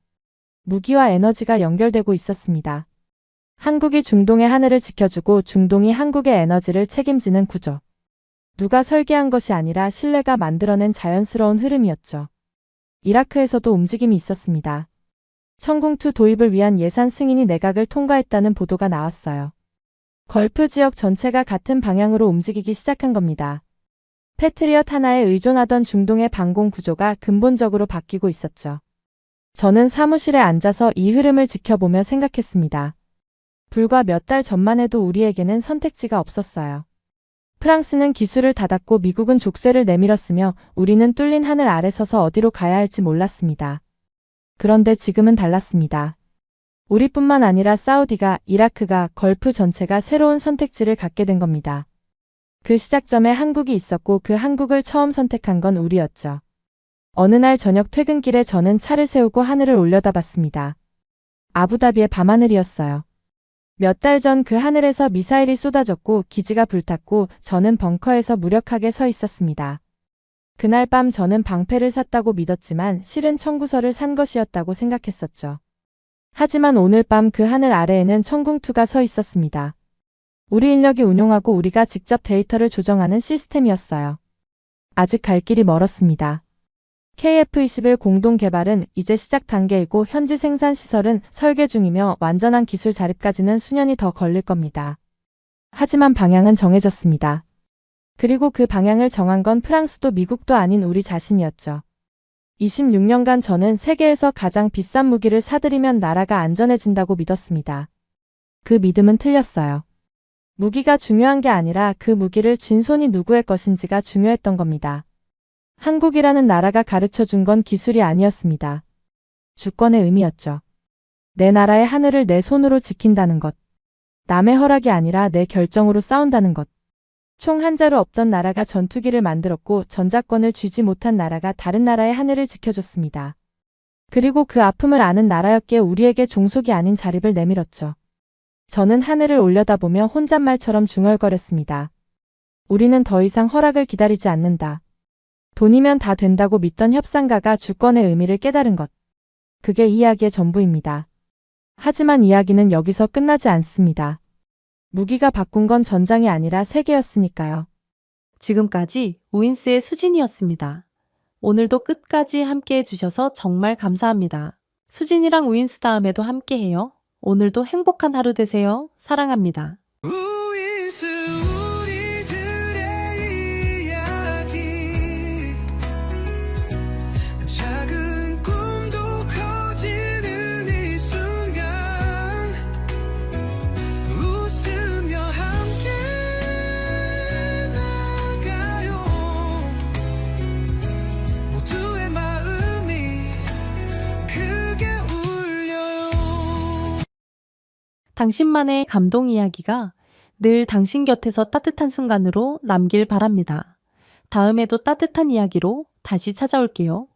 무기와 에너지가 연결되고 있었습니다. 한국이 중동의 하늘을 지켜주고 중동이 한국의 에너지를 책임지는 구조. 누가 설계한 것이 아니라 신뢰가 만들어낸 자연스러운 흐름이었죠. 이라크에서도 움직임이 있었습니다. 천궁2 도입을 위한 예산 승인이 내각을 통과했다는 보도가 나왔어요. 걸프 지역 전체가 같은 방향으로 움직이기 시작한 겁니다. 패트리엇 하나에 의존하던 중동의 방공 구조가 근본적으로 바뀌고 있었죠. 저는 사무실에 앉아서 이 흐름을 지켜보며 생각했습니다. 불과 몇 달 전만 해도 우리에게는 선택지가 없었어요. 프랑스는 기술을 닫았고 미국은 족쇄를 내밀었으며 우리는 뚫린 하늘 아래 서서 어디로 가야 할지 몰랐습니다. 그런데 지금은 달랐습니다. 우리뿐만 아니라 사우디가, 이라크가, 걸프 전체가 새로운 선택지를 갖게 된 겁니다. 그 시작점에 한국이 있었고 그 한국을 처음 선택한 건 우리였죠. 어느 날 저녁 퇴근길에 저는 차를 세우고 하늘을 올려다봤습니다. 아부다비의 밤하늘이었어요. 몇 달 전 그 하늘에서 미사일이 쏟아졌고 기지가 불탔고 저는 벙커에서 무력하게 서 있었습니다. 그날 밤 저는 방패를 샀다고 믿었지만 실은 청구서를 산 것이었다고 생각했었죠. 하지만 오늘 밤 그 하늘 아래에는 천궁2가 서 있었습니다. 우리 인력이 운용하고 우리가 직접 데이터를 조정하는 시스템이었어요. 아직 갈 길이 멀었습니다. KF-21 공동 개발은 이제 시작 단계이고 현지 생산 시설은 설계 중이며 완전한 기술 자립까지는 수년이 더 걸릴 겁니다. 하지만 방향은 정해졌습니다. 그리고 그 방향을 정한 건 프랑스도 미국도 아닌 우리 자신이었죠. 26년간 저는 세계에서 가장 비싼 무기를 사들이면 나라가 안전해진다고 믿었습니다. 그 믿음은 틀렸어요. 무기가 중요한 게 아니라 그 무기를 쥔 손이 누구의 것인지가 중요했던 겁니다. 한국이라는 나라가 가르쳐준 건 기술이 아니었습니다. 주권의 의미였죠. 내 나라의 하늘을 내 손으로 지킨다는 것. 남의 허락이 아니라 내 결정으로 싸운다는 것. 총 한 자루 없던 나라가 전투기를 만들었고 전자권을 쥐지 못한 나라가 다른 나라의 하늘을 지켜줬습니다. 그리고 그 아픔을 아는 나라였기에 우리에게 종속이 아닌 자립을 내밀었죠. 저는 하늘을 올려다보며 혼잣말처럼 중얼거렸습니다. 우리는 더 이상 허락을 기다리지 않는다. 돈이면 다 된다고 믿던 협상가가 주권의 의미를 깨달은 것. 그게 이야기의 전부입니다. 하지만 이야기는 여기서 끝나지 않습니다. 무기가 바꾼 건 전장이 아니라 세계였으니까요. 지금까지 우인스의 수진이었습니다. 오늘도 끝까지 함께 해주셔서 정말 감사합니다. 수진이랑 우인스 다음에도 함께 해요. 오늘도 행복한 하루 되세요. 사랑합니다. 우인스 우리들의 이야기 작은 꿈도 커지는 이 순간 웃으며 함께 나가요 모두의 마음이 크게 울려요. 당신만의 감동 이야기가 늘 당신 곁에서 따뜻한 순간으로 남길 바랍니다. 다음에도 따뜻한 이야기로 다시 찾아올게요.